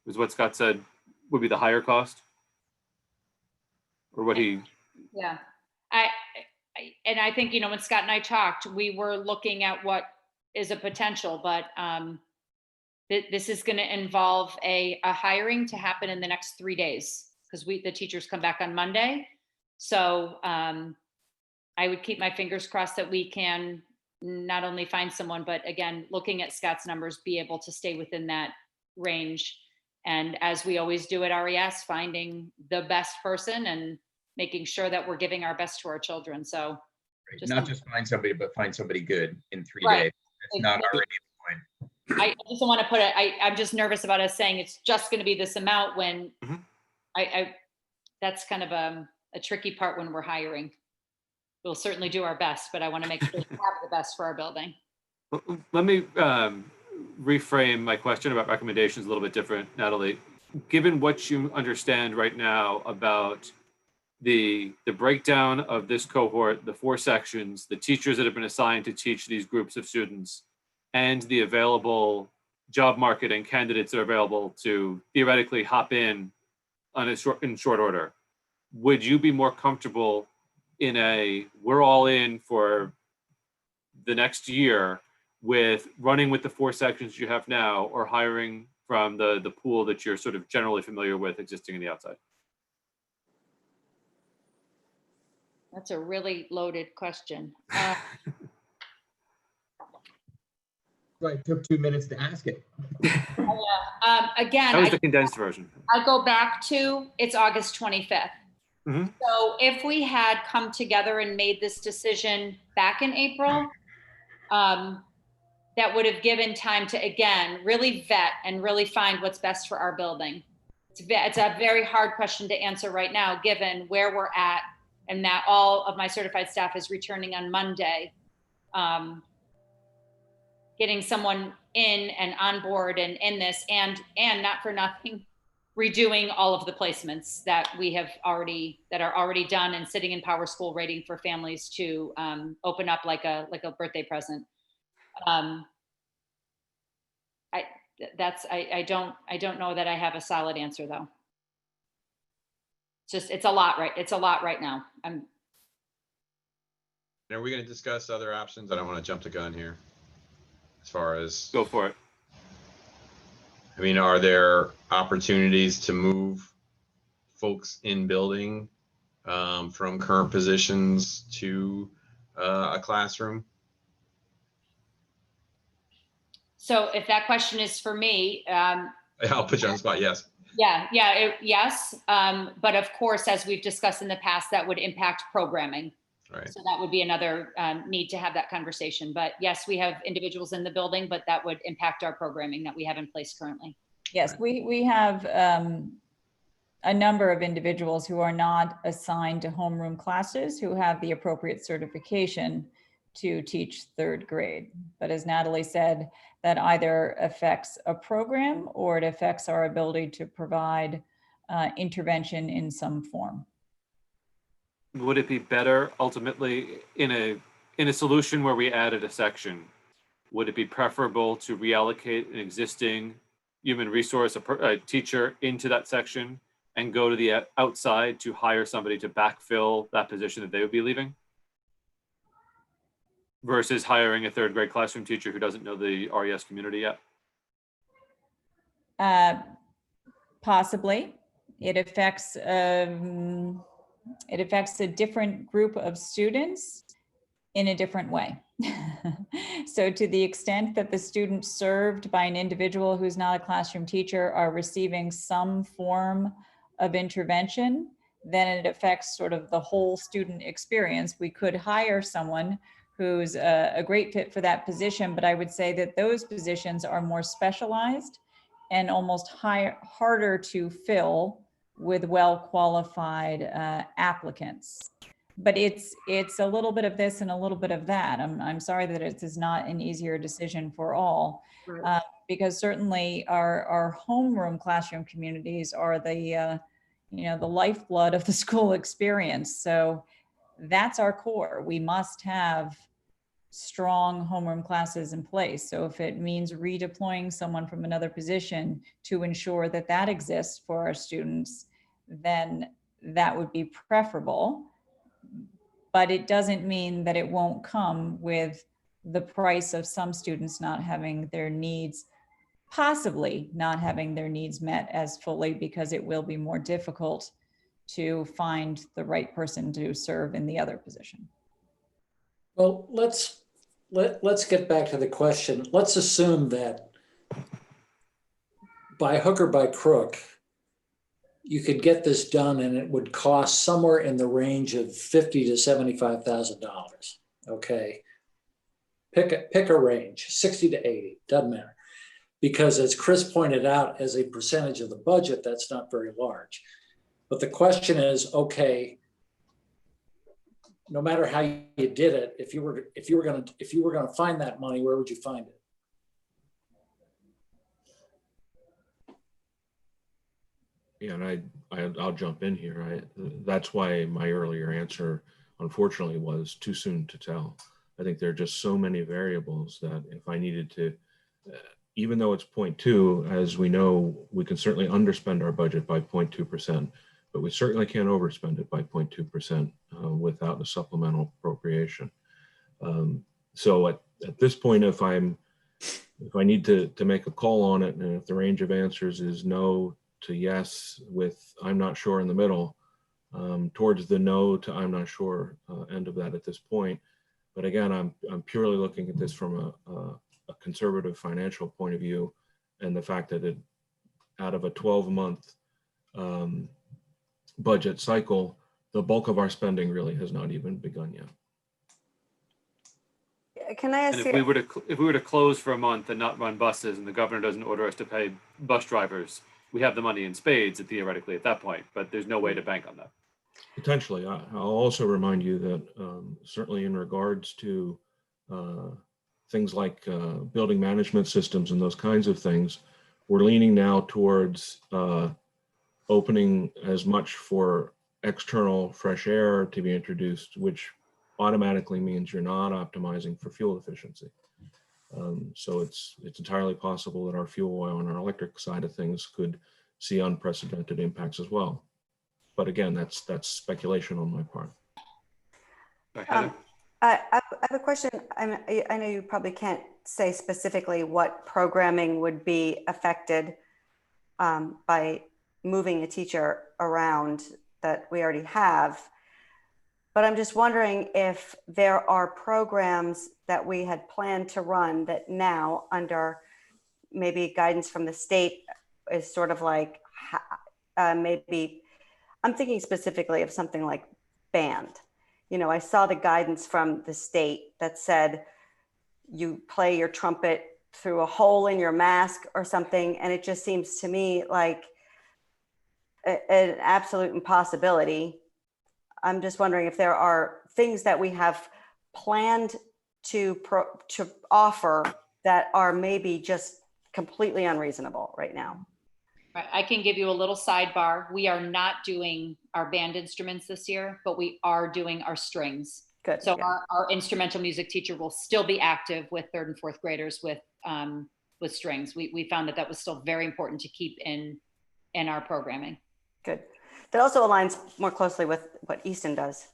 is what Scott said would be the higher cost, or what he. Yeah, I think, you know, when Scott and I talked, we were looking at what is a potential, but this is going to involve a hiring to happen in the next 3 days, because the teachers come back on Monday. So I would keep my fingers crossed that we can not only find someone, but again, looking at Scott's numbers, be able to stay within that range. And as we always do at RES, finding the best person and making sure that we're giving our best to our children. So Not just find somebody, but find somebody good in 3 Right. days. It's not Exactly. already the point. I just don't want to put it, I'm just nervous about us saying it's just going to be this amount when that's kind of a tricky part when we're hiring. We'll certainly do our best, but I want to make sure we have the best for our building. Let me reframe my question about recommendations a little bit different, Natalie. Given what you understand right now about the breakdown of this cohort, the 4 sections, the teachers that have been assigned to teach these groups of students, and the available job market and candidates that are available to theoretically hop in in short order, would you be more comfortable in we're all in for the next year with running with the 4 sections you have now, or hiring from the pool that you're sort of generally familiar with existing in the outside? That's a really loaded question. It took 2 minutes to ask it. Again, That was the condensed version. I'll go back to, it's August 25th. Mhm. So if we had come together and made this decision back in April, that would have given time to, again, really vet and really find what's best for our building. It's a very hard question to answer right now, given where we're at and that all of my certified staff is returning on Monday. Getting someone in and on board and in this, and not for nothing, redoing all of the placements that are already done and sitting in Power School waiting for families to open up like a birthday present. I don't know that I have a solid answer though. It's a lot right now. Are we going to discuss other options? I don't want to jump the gun here. As far as go for it. I mean, are there opportunities to move folks in building from current positions to a classroom? So if that question is for me, I'll put you on the spot. Yes. Yes. But of course, as we've discussed in the past, that would impact programming. Right. So that would be another need to have that conversation. But yes, we have individuals in the building, but that would impact our programming that we have in place currently. Yes, we have a number of individuals who are not assigned to homeroom classes who have the appropriate certification to teach third grade. But as Natalie said, that either affects a program or it affects our ability to provide intervention in some form. Would it be better ultimately in a solution where we added a section? Would it be preferable to reallocate an existing human resource, a teacher into that section and go to the outside to hire somebody to backfill that position that they would be leaving? Versus hiring a third grade classroom teacher who doesn't know the RES community yet? Possibly. It affects a different group of students in a different way. So to the extent that the students served by an individual who's not a classroom teacher are receiving some form of intervention, then it affects sort of the whole student experience. We could hire someone who's a great fit for that position, but I would say that those positions are more specialized and almost harder to fill with well-qualified applicants. But it's a little bit of this and a little bit of that. I'm sorry that it is not an easier decision for all, because certainly our homeroom classroom communities are the the lifeblood of the school experience. So that's our core. We must have strong homeroom classes in place. So if it means redeploying someone from another position to ensure that that exists for our students, then that would be preferable. But it doesn't mean that it won't come with the price of some students not having their needs, possibly not having their needs met as fully, because it will be more difficult to find the right person to serve in the other position. Well, let's get back to the question. Let's assume that by hook or by crook, you could get this done and it would cost somewhere in the range of $50,000 to $75,000. Okay, pick a range, 60 to 80, doesn't matter. Because as Chris pointed out, as a percentage of the budget, that's not very large. But the question is, okay, no matter how you did it, if you were going to find that money, where would you find it? Yeah, and I'll jump in here. That's why my earlier answer, unfortunately, was too soon to tell. I think there are just so many variables that if I needed to, even though it's 0.2, as we know, we can certainly underspend our budget by 0.2%, but we certainly can't overspend it by 0.2% without a supplemental appropriation. So at this point, if I need to make a call on it, and if the range of answers is no to yes with I'm not sure in the middle, towards the no to I'm not sure end of that at this point. But again, I'm purely looking at this from a conservative financial point of view, and the fact that out of a 12-month budget cycle, the bulk of our spending really has not even begun yet. Can I ask And you? if we were to close for a month and not run buses, and the governor doesn't order us to pay bus drivers, we have the money in spades theoretically at that point, but there's no way to bank on that. Potentially. I'll also remind you that certainly in regards to things like building management systems and those kinds of things, we're leaning now towards opening as much for external fresh air to be introduced, which automatically means you're not optimizing for fuel efficiency. So it's entirely possible that our fuel oil and our electric side of things could see unprecedented impacts as well. But again, that's speculation on my part. I have a question. I know you probably can't say specifically what programming would be affected by moving a teacher around that we already have. But I'm just wondering if there are programs that we had planned to run that now, under maybe guidance from the state, is sort of like maybe, I'm thinking specifically of something like band. You know, I saw the guidance from the state that said you play your trumpet through a hole in your mask or something. And it just seems to me like an absolute impossibility. I'm just wondering if there are things that we have planned to offer that are maybe just completely unreasonable right now. Right, I can give you a little sidebar. We are not doing our band instruments this year, but we are doing our strings. Good. So yeah. our instrumental music teacher will still be active with 3rd and 4th graders with strings. We found that was still very important to keep in our programming. Good. That also aligns more closely with what Easton does.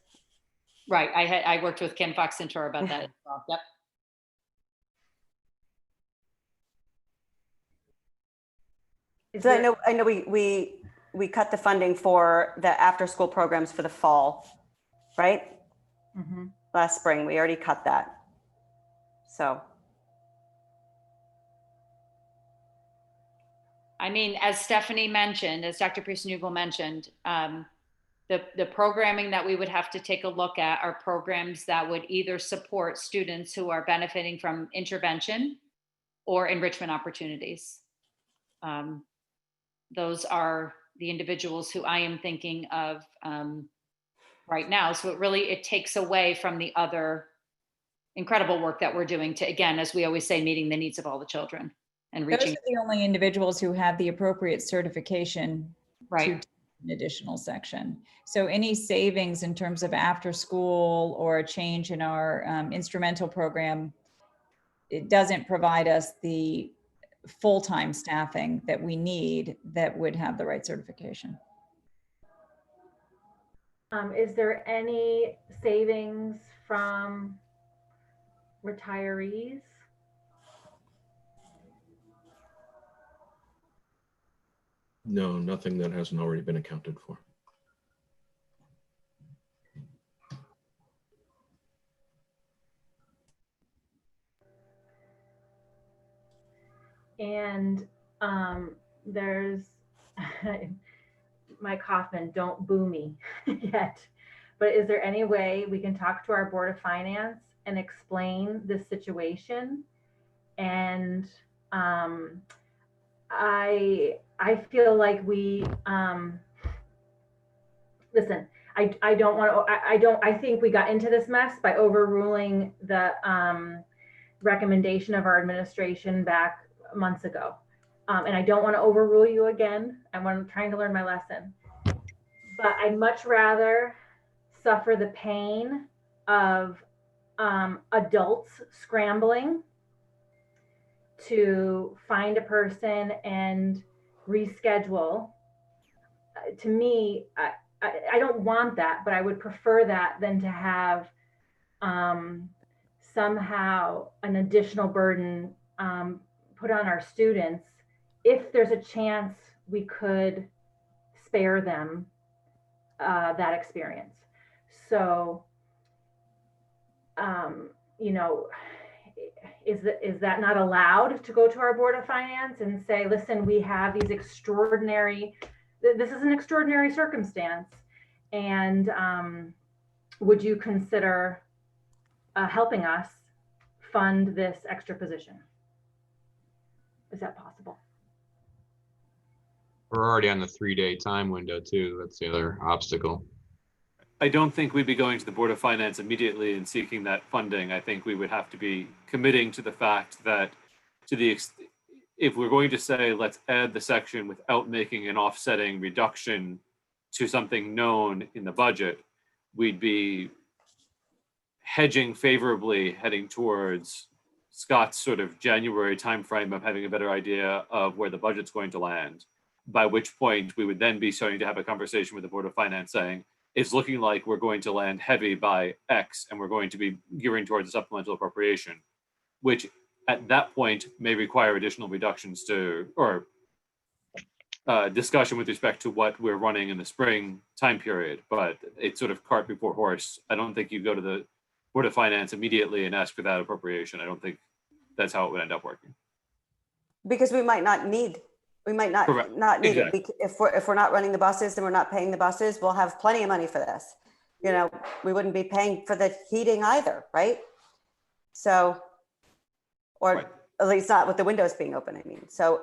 Right. I worked with Kim Fox Centura about that as well. Yep. So I know we cut the funding for the after school programs for the fall, right? Mm-hmm. Last spring, we already cut that. So. I mean, as Stephanie mentioned, as Dr. Priest-Nugel mentioned, the programming that we would have to take a look at are programs that would either support students who are benefiting from intervention or enrichment opportunities. Those are the individuals who I am thinking of right now. So it takes away from the other incredible work that we're doing to, again, as we always say, meeting the needs of all the children and Those reaching. are the only individuals who have the appropriate certification Right. to take an additional section. So any savings in terms of after school or a change in our instrumental program, it doesn't provide us the full-time staffing that we need that would have the right certification. Is there any savings from retirees? No, nothing that hasn't already been accounted for. And there's Mike Hoffman, don't boo me yet, but is there any way we can talk to our Board of Finance and explain this situation? And I feel like we listen, I don't want to, I think we got into this mess by overruling the recommendation of our administration back months ago. And I don't want to overrule you again. I'm trying to learn my lesson. But I'd much rather suffer the pain of adults scrambling to find a person and reschedule. To me, I don't want that, but I would prefer that than to have somehow an additional burden put on our students if there's a chance we could spare them that experience. So, you know, is that not allowed to go to our Board of Finance and say, listen, we have these extraordinary, this is an extraordinary circumstance, and would you consider helping us fund this extra position? Is that possible? We're already on the 3-day time window too. That's the other obstacle. I don't think we'd be going to the Board of Finance immediately and seeking that funding. I think we would have to be committing to the fact that if we're going to say, let's add the section without making an offsetting reduction to something known in the budget, we'd be hedging favorably heading towards Scott's sort of January timeframe of having a better idea of where the budget's going to land, by which point we would then be starting to have a conversation with the Board of Finance saying, it's looking like we're going to land heavy by X and we're going to be gearing towards a supplemental appropriation, which at that point may require additional reductions to, or discussion with respect to what we're running in the spring time period, but it's sort of cart before horse. I don't think you go to the Board of Finance immediately and ask for that appropriation. I don't think that's how it would end up working. Because we might not need, Correct. not need Exactly. it. If we're not running the buses and we're not paying the buses, we'll have plenty of money for this. You know, we wouldn't be paying for the heating either, right? So, or at least not with the windows being open, I mean. So,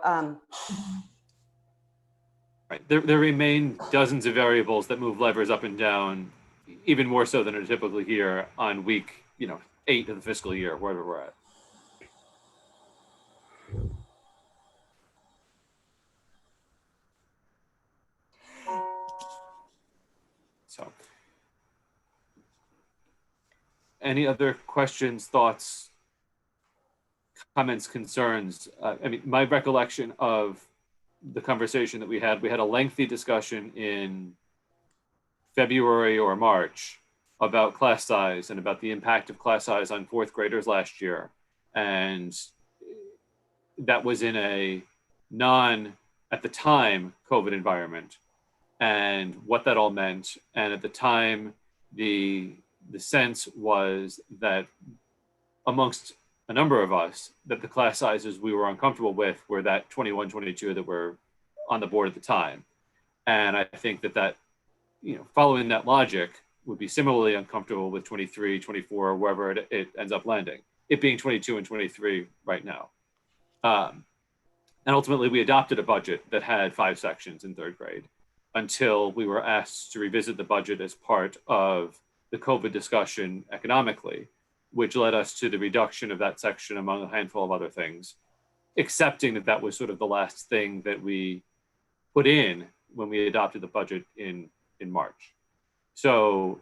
Right. There remain dozens of variables that move levers up and down, even more so than are typically here on week, 8 of the fiscal year, wherever we're at. So, any other questions, thoughts, comments, concerns? I mean, my recollection of the conversation that we had a lengthy discussion in February or March about class size and about the impact of class size on fourth graders last year. And that was in a at the time, COVID environment, and what that all meant. And at the time, the sense was that amongst a number of us, that the class sizes we were uncomfortable with were that 21, 22 that were on the board at the time. And I think that following that logic would be similarly uncomfortable with 23, 24, wherever it ends up landing, it being 22 and 23 right now. And ultimately we adopted a budget that had 5 sections in third grade until we were asked to revisit the budget as part of the COVID discussion economically, which led us to the reduction of that section among a handful of other things, accepting that that was sort of the last thing that we put in when we adopted the budget in March. So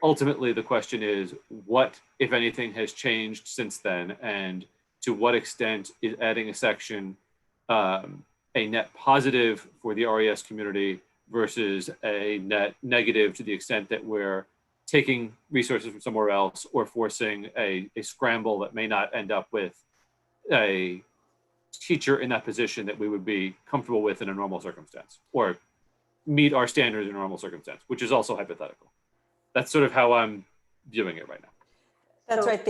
ultimately the question is, what, if anything, has changed since then, and to what extent is adding a section a net positive for the RES community versus a net negative to the extent that we're taking resources from somewhere else or forcing a scramble that may not end up with a teacher in that position that we would be comfortable with in a normal circumstance, or meet our standards in a normal circumstance, which is also hypothetical. That's sort of how I'm viewing it right now. that's right.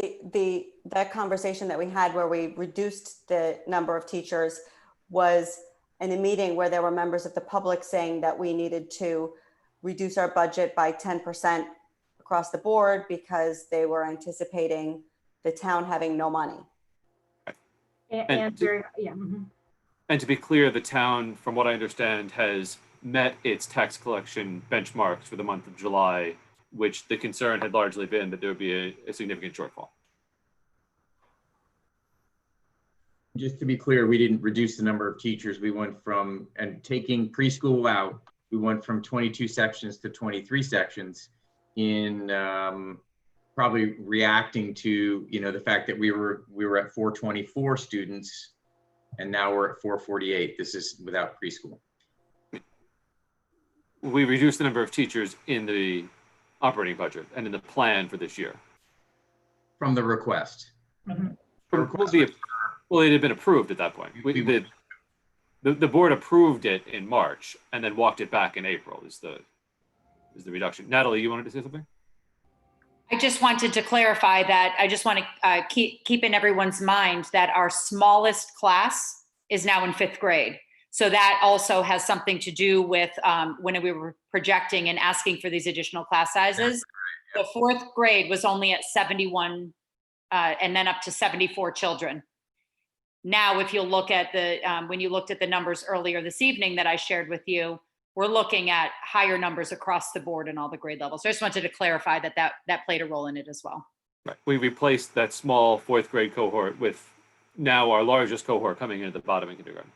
That conversation that we had where we reduced the number of teachers was in a meeting where there were members of the public saying that we needed to reduce our budget by 10% across the board because they were anticipating the town having no money. And very, yeah. And to be clear, the town, from what I understand, has met its tax collection benchmarks for the month of July, which the concern had largely been that there would be a significant shortfall. Just to be clear, we didn't reduce the number of teachers. We went from, and taking preschool out, we went from 22 sections to 23 sections in probably reacting to, the fact that we were at 424 students and now we're at 448. This is without preschool. We reduced the number of teachers in the operating budget and in the plan for this year. From the request. Well, it had been approved at that point. The board approved it in March and then walked it back in April is the reduction. Natalie, you wanted to say something? I just wanted to clarify that I just want to keep in everyone's mind that our smallest class is now in 5th grade. So that also has something to do with when we were projecting and asking for these additional class sizes. The 4th grade was only at 71 and then up to 74 children. Now, if you'll look at when you looked at the numbers earlier this evening that I shared with you, we're looking at higher numbers across the board in all the grade levels. So I just wanted to clarify that played a role in it as well. Right. We replaced that small 4th grade cohort with now our largest cohort coming in at the bottom in kindergarten.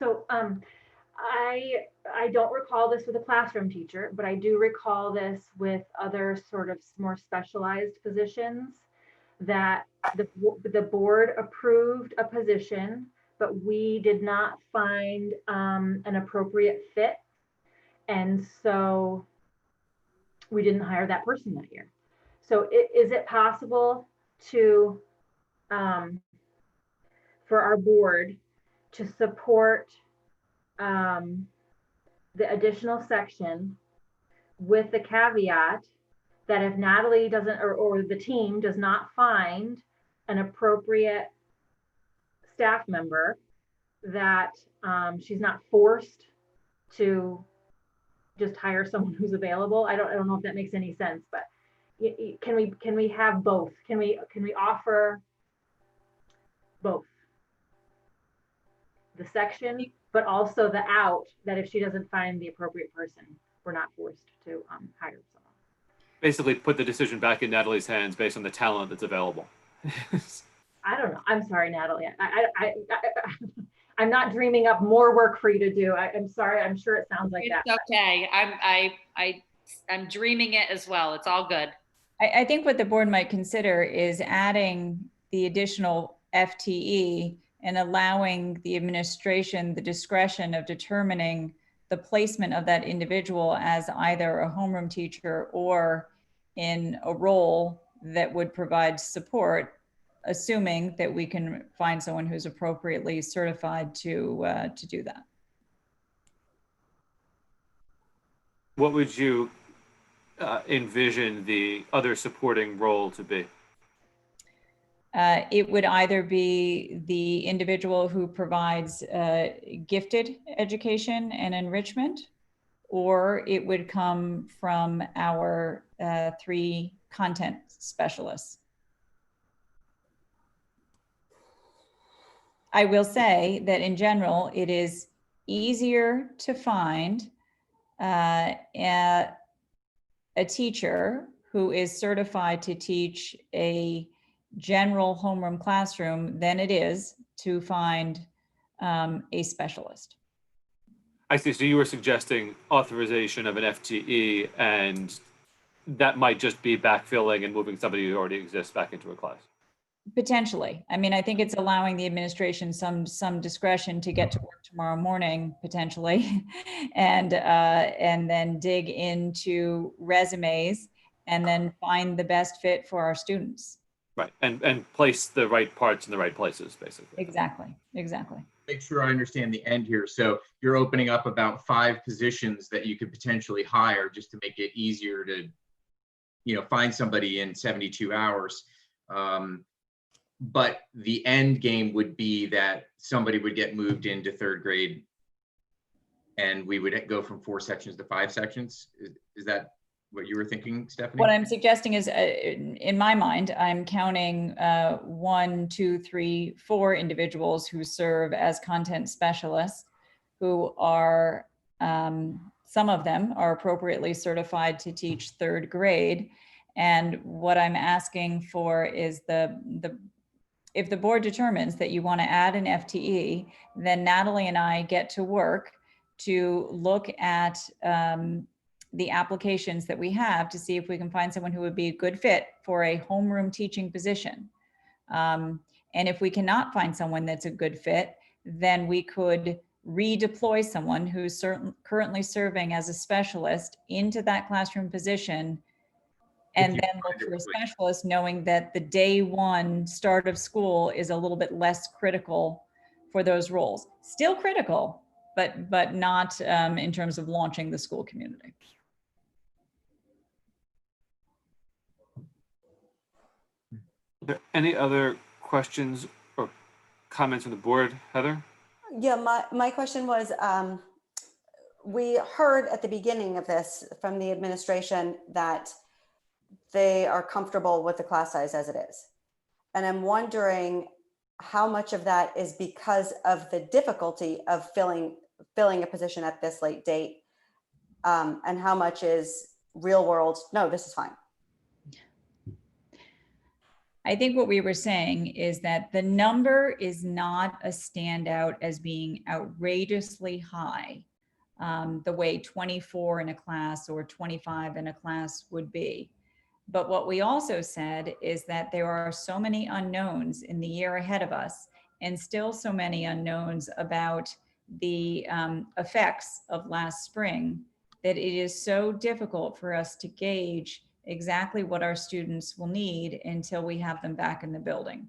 So I don't recall this with a classroom teacher, but I do recall this with other sort of more specialized positions that the board approved a position, but we did not find an appropriate fit. And so we didn't hire that person that year. So is it possible to, for our board to support the additional section with the caveat that if Natalie doesn't, or the team does not find an appropriate staff member, that she's not forced to just hire someone who's available? I don't know if that makes any sense, but can we have both? Can we offer both? The section, but also the out, that if she doesn't find the appropriate person, we're not forced to hire someone. Basically put the decision back in Natalie's hands based on the talent that's available. I don't know. I'm sorry, Natalie. I'm not dreaming up more work for you to do. I'm sorry. I'm sure it sounds like that. It's okay. I'm dreaming it as well. It's all good. I think what the board might consider is adding the additional FTE and allowing the administration the discretion of determining the placement of that individual as either a homeroom teacher or in a role that would provide support, assuming that we can find someone who's appropriately certified to do that. What would you envision the other supporting role to be? It would either be the individual who provides gifted education and enrichment, or it would come from our 3 content specialists. I will say that in general, it is easier to find a teacher who is certified to teach a general homeroom classroom than it is to find a specialist. I see. So you were suggesting authorization of an FTE, and that might just be backfilling and moving somebody who already exists back into a class. Potentially. I mean, I think it's allowing the administration some discretion to get to work tomorrow morning, potentially, and then dig into resumes and then find the best fit for our students. Right, and place the right parts in the right places, basically. Exactly. Make sure I understand the end here. So you're opening up about 5 positions that you could potentially hire just to make it easier to, find somebody in 72 hours. But the end game would be that somebody would get moved into 3rd grade and we would go from 4 sections to 5 sections. Is that what you were thinking, Stephanie? What I'm suggesting is, in my mind, I'm counting 1, 2, 3, 4 individuals who serve as content specialists, who are, some of them are appropriately certified to teach 3rd grade. And what I'm asking for is if the board determines that you want to add an FTE, then Natalie and I get to work to look at the applications that we have to see if we can find someone who would be a good fit for a homeroom teaching position. And if we cannot find someone that's a good fit, then we could redeploy someone who's currently serving as a specialist into that classroom position, and then look for a specialist, knowing that the day 1 start of school is a little bit less critical for those roles. Still critical, but not in terms of launching the school community. Are there any other questions or comments from the board, Heather? Yeah, my question was, we heard at the beginning of this from the administration that they are comfortable with the class size as it is. And I'm wondering how much of that is because of the difficulty of filling a position at this late date, and how much is real world, no, this is fine. I think what we were saying is that the number is not a standout as being outrageously high, the way 24 in a class or 25 in a class would be. But what we also said is that there are so many unknowns in the year ahead of us, and still so many unknowns about the effects of last spring, that it is so difficult for us to gauge exactly what our students will need until we have them back in the building.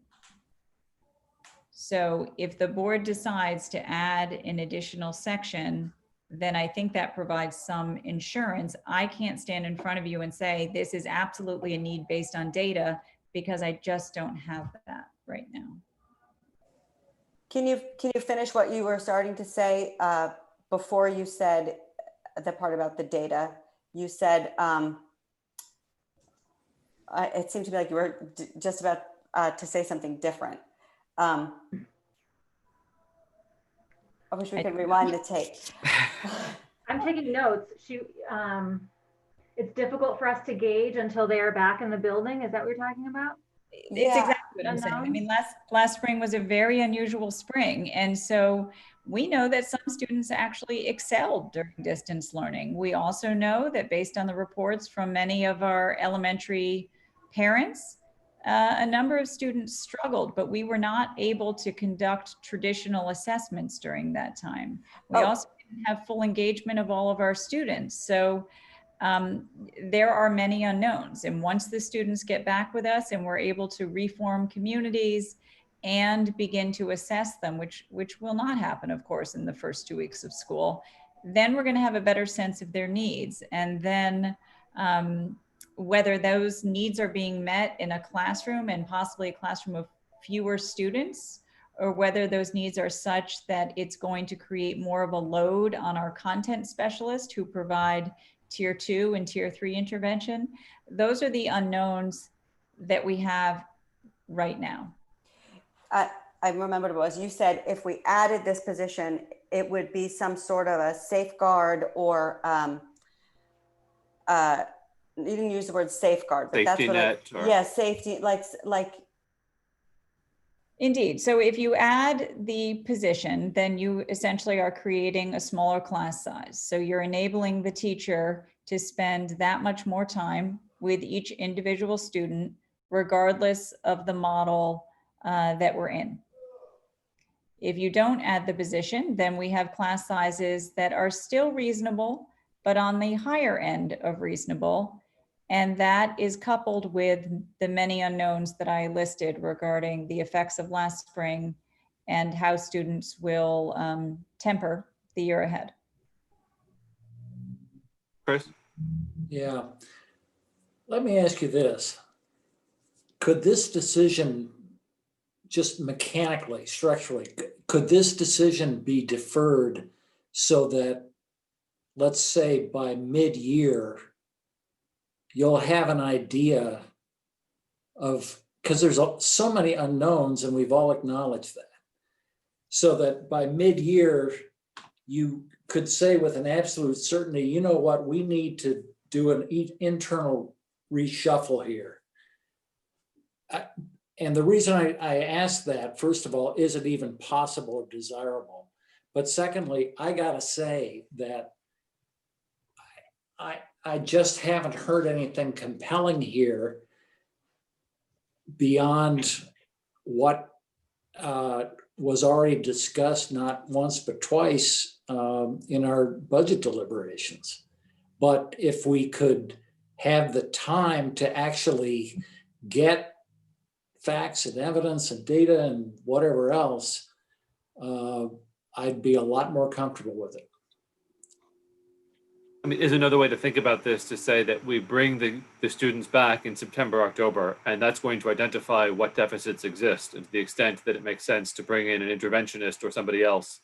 So if the board decides to add an additional section, then I think that provides some insurance. I can't stand in front of you and say, this is absolutely a need based on data, because I just don't have that right now. Can you finish what you were starting to say before you said the part about the data? You said, it seemed to me like you were just about to say something different. I wish we could rewind the tape. I'm taking notes. It's difficult for us to gauge until they are back in the building. Is that what you're talking about? It's exactly what I'm saying. I mean, last spring was a very unusual spring. And so we know that some students actually excelled during distance learning. We also know that based on the reports from many of our elementary parents, a number of students struggled, but we were not able to conduct traditional assessments during that time. We also didn't have full engagement of all of our students. So there are many unknowns. And once the students get back with us and we're able to reform communities and begin to assess them, which will not happen, of course, in the first 2 weeks of school, then we're going to have a better sense of their needs. And then whether those needs are being met in a classroom and possibly a classroom of fewer students, or whether those needs are such that it's going to create more of a load on our content specialists who provide tier 2 and tier 3 intervention. Those are the unknowns that we have right now. I remembered it was, you said if we added this position, it would be some sort of a safeguard or you didn't use the word safeguard, but Safety that's what net. yeah, safety, like. Indeed. So if you add the position, then you essentially are creating a smaller class size. So you're enabling the teacher to spend that much more time with each individual student, regardless of the model that we're in. If you don't add the position, then we have class sizes that are still reasonable, but on the higher end of reasonable. And that is coupled with the many unknowns that I listed regarding the effects of last spring and how students will temper the year ahead. Chris? Yeah. Let me ask you this. Could this decision, just mechanically, structurally, could this decision be deferred so that, let's say by mid-year, you'll have an idea of, because there's so many unknowns and we've all acknowledged that. So that by mid-year, you could say with an absolute certainty, you know what, we need to do an internal reshuffle here. And the reason I ask that, first of all, is it even possible or desirable? But secondly, I gotta say that I just haven't heard anything compelling here beyond what was already discussed not once but twice in our budget deliberations. But if we could have the time to actually get facts and evidence and data and whatever else, I'd be a lot more comfortable with it. I mean, is another way to think about this to say that we bring the students back in September, October, and that's going to identify what deficits exist, and to the extent that it makes sense to bring in an interventionist or somebody else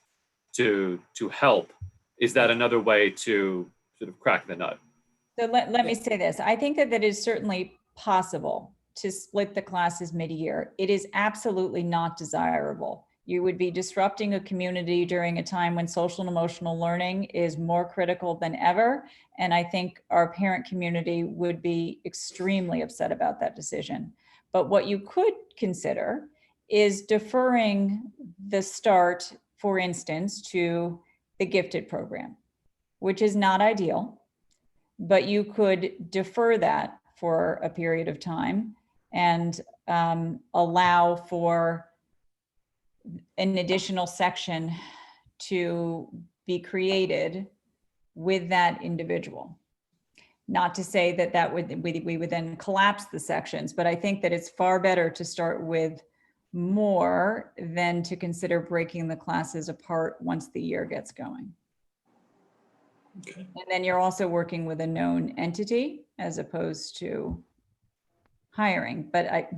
to help. Is that another way to sort of crack the nut? So let me say this. I think that is certainly possible to split the classes mid-year. It is absolutely not desirable. You would be disrupting a community during a time when social and emotional learning is more critical than ever. And I think our parent community would be extremely upset about that decision. But what you could consider is deferring the start, for instance, to the gifted program, which is not ideal, but you could defer that for a period of time and allow for an additional section to be created with that individual. Not to say that we would then collapse the sections, but I think that it's far better to start with more than to consider breaking the classes apart once the year gets going. Okay. And then you're also working with a known entity as opposed to hiring, but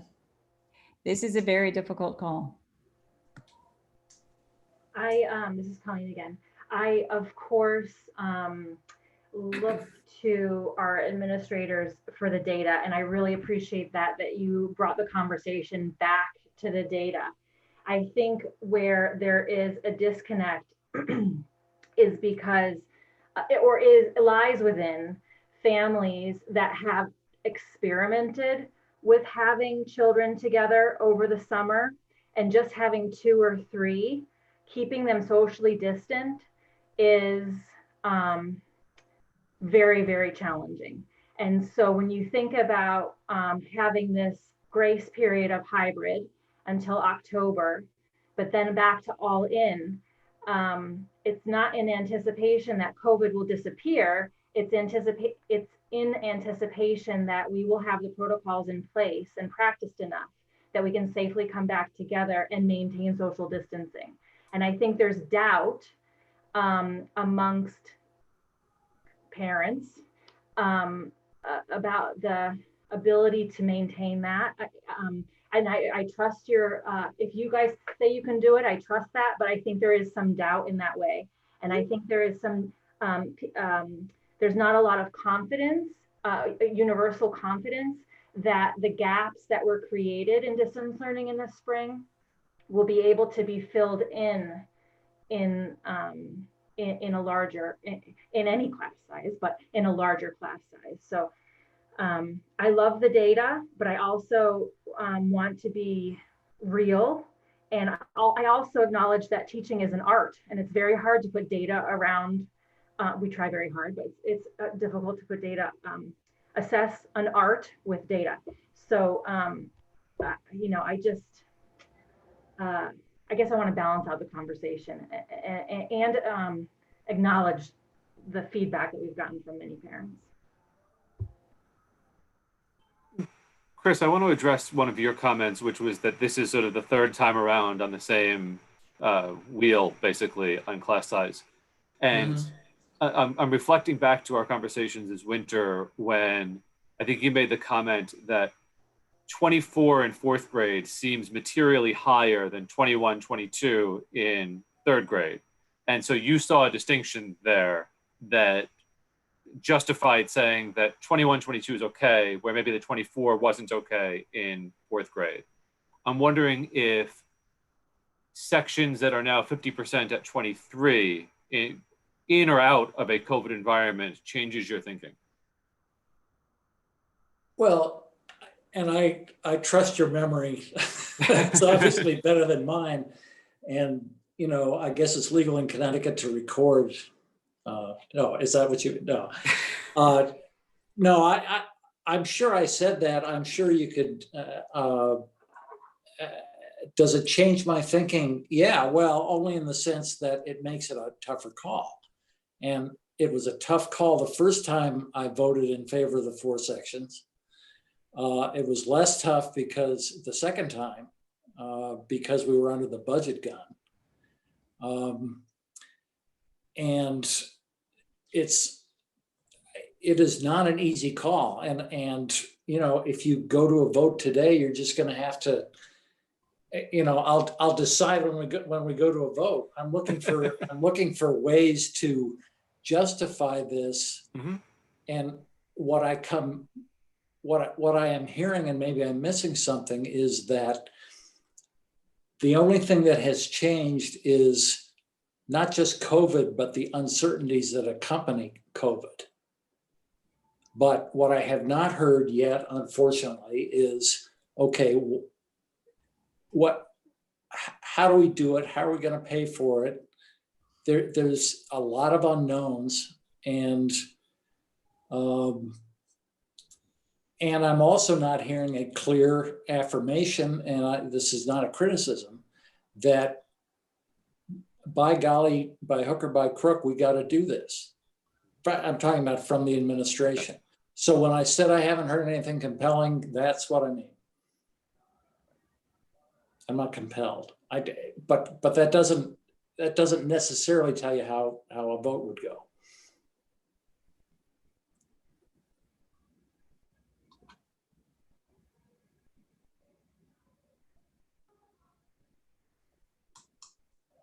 this is a very difficult call. This is Colleen again. I, of course, look to our administrators for the data, and I really appreciate that you brought the conversation back to the data. I think where there is a disconnect is because, lies within families that have experimented with having children together over the summer and just having 2 or 3, keeping them socially distant is very, very challenging. And so when you think about having this grace period of hybrid until October, but then back to all in, it's not in anticipation that COVID will disappear. It's in anticipation that we will have the protocols in place and practiced enough that we can safely come back together and maintain social distancing. And I think there's doubt amongst parents about the ability to maintain that. And I trust your, if you guys say you can do it, I trust that, but I think there is some doubt in that way. And I think there is some, there's not a lot of confidence, universal confidence that the gaps that were created in distance learning in the spring will be able to be filled in a larger, in any class size, but in a larger class size. So I love the data, but I also want to be real. And I also acknowledge that teaching is an art, and it's very hard to put data around. We try very hard, but it's difficult to put data, assess an art with data. So, you know, I guess I want to balance out the conversation and acknowledge the feedback that we've gotten from many parents. Chris, I want to address one of your comments, which was that this is sort of the third time around on the same wheel, basically, on class size. And I'm reflecting back to our conversations this winter when I think you made the comment that 24 in 4th grade seems materially higher than 21, 22 in 3rd grade. And so you saw a distinction there that justified saying that 21, 22 is okay, where maybe the 24 wasn't okay in 4th grade. I'm wondering if sections that are now 50% at 23 in or out of a COVID environment changes your thinking. Well, and I trust your memory. It's obviously better than mine. And, you know, I guess it's legal in Connecticut to record. No, is that what you, no. No, I'm sure I said that. I'm sure you could, does it change my thinking? Yeah, well, only in the sense that it makes it a tougher call. And it was a tough call the first time I voted in favor of the 4 sections. It was less tough because the second time, because we were under the budget gun. And it is not an easy call. And you know, if you go to a vote today, you're just going to have to, you know, I'll decide when we go to a vote. I'm looking for ways to justify this. Mm-hmm. And what I am hearing, and maybe I'm missing something, is that the only thing that has changed is not just COVID, but the uncertainties that accompany COVID. But what I have not heard yet, unfortunately, is, okay, how do we do it? How are we going to pay for it? There's a lot of unknowns, and I'm also not hearing a clear affirmation, and this is not a criticism, that by golly, by hook or by crook, we got to do this. But I'm talking about from the administration. So when I said I haven't heard anything compelling, that's what I mean. I'm not compelled. But that doesn't necessarily tell you how a vote would go.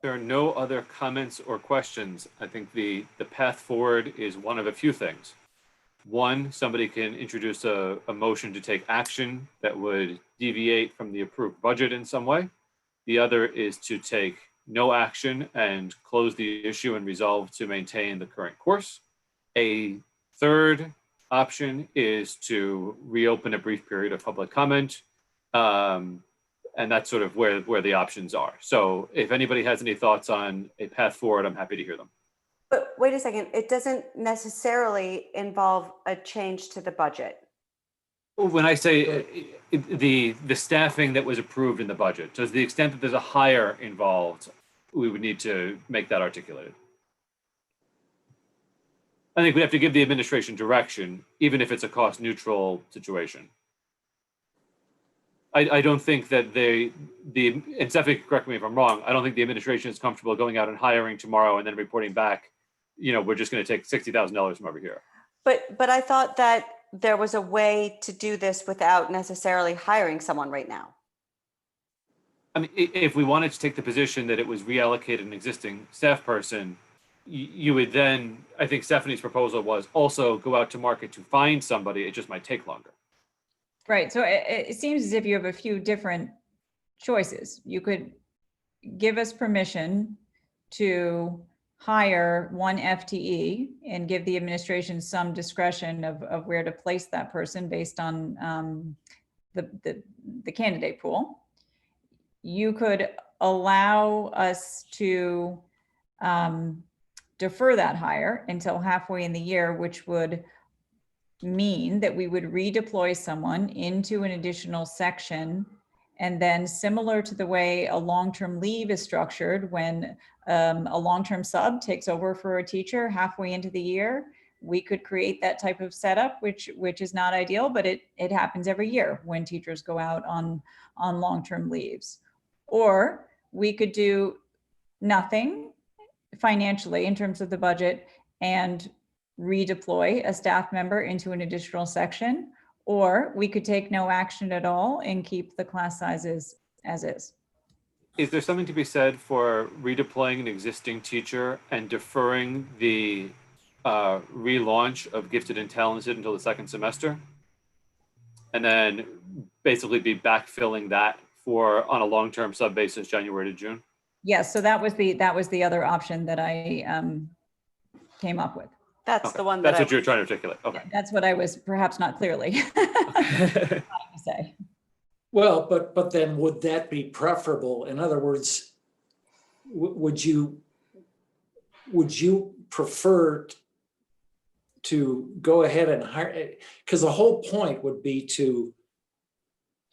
there are no other comments or questions, I think the path forward is one of a few things. One, somebody can introduce a motion to take action that would deviate from the approved budget in some way. The other is to take no action and close the issue and resolve to maintain the current course. A third option is to reopen a brief period of public comment. And that's sort of where the options are. So if anybody has any thoughts on a path forward, I'm happy to hear them. But wait a second, it doesn't necessarily involve a change to the budget. When I say the staffing that was approved in the budget, to the extent that there's a hire involved, we would need to make that articulated. I think we have to give the administration direction, even if it's a cost neutral situation. I don't think that and Stephanie, correct me if I'm wrong, I don't think the administration is comfortable going out and hiring tomorrow and then reporting back, we're just going to take $60,000 from over here. But I thought that there was a way to do this without necessarily hiring someone right now. I mean, if we wanted to take the position that it was reallocated an existing staff person, you would then, I think Stephanie's proposal was also go out to market to find somebody. It just might take longer. Right. So it seems as if you have a few different choices. You could give us permission to hire one FTE and give the administration some discretion of where to place that person based on the candidate pool. You could allow us to defer that hire until halfway in the year, which would mean that we would redeploy someone into an additional section. And then, similar to the way a long-term leave is structured, when a long-term sub takes over for a teacher halfway into the year, we could create that type of setup, which is not ideal, but it happens every year when teachers go out on long-term leaves. Or we could do nothing financially in terms of the budget and redeploy a staff member into an additional section, or we could take no action at all and keep the class sizes as is. Is there something to be said for redeploying an existing teacher and deferring the relaunch of Gifted and Talented until the second semester? And then basically be backfilling that on a long-term sub basis, January to June? Yes, so that was the other option that I came up with. That's Okay. the one That's what you're trying to articulate. Okay. That's what I was perhaps not clearly trying to say. Well, but then would that be preferable? In other words, would you prefer to go ahead and hire? Because the whole point would be to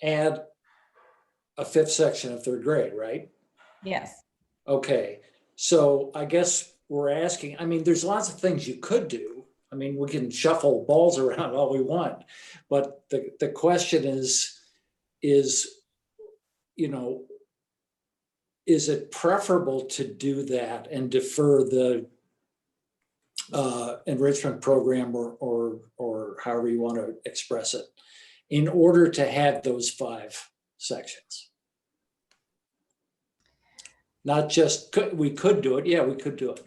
add a fifth section of third grade, right? Yes. Okay, so I guess we're asking, I mean, there's lots of things you could do. I mean, we can shuffle balls around all we want, but the question is, is it preferable to do that and defer the enrichment program or however you want to express it in order to have those 5 sections? Not just, we could do it. Yeah, we could do it.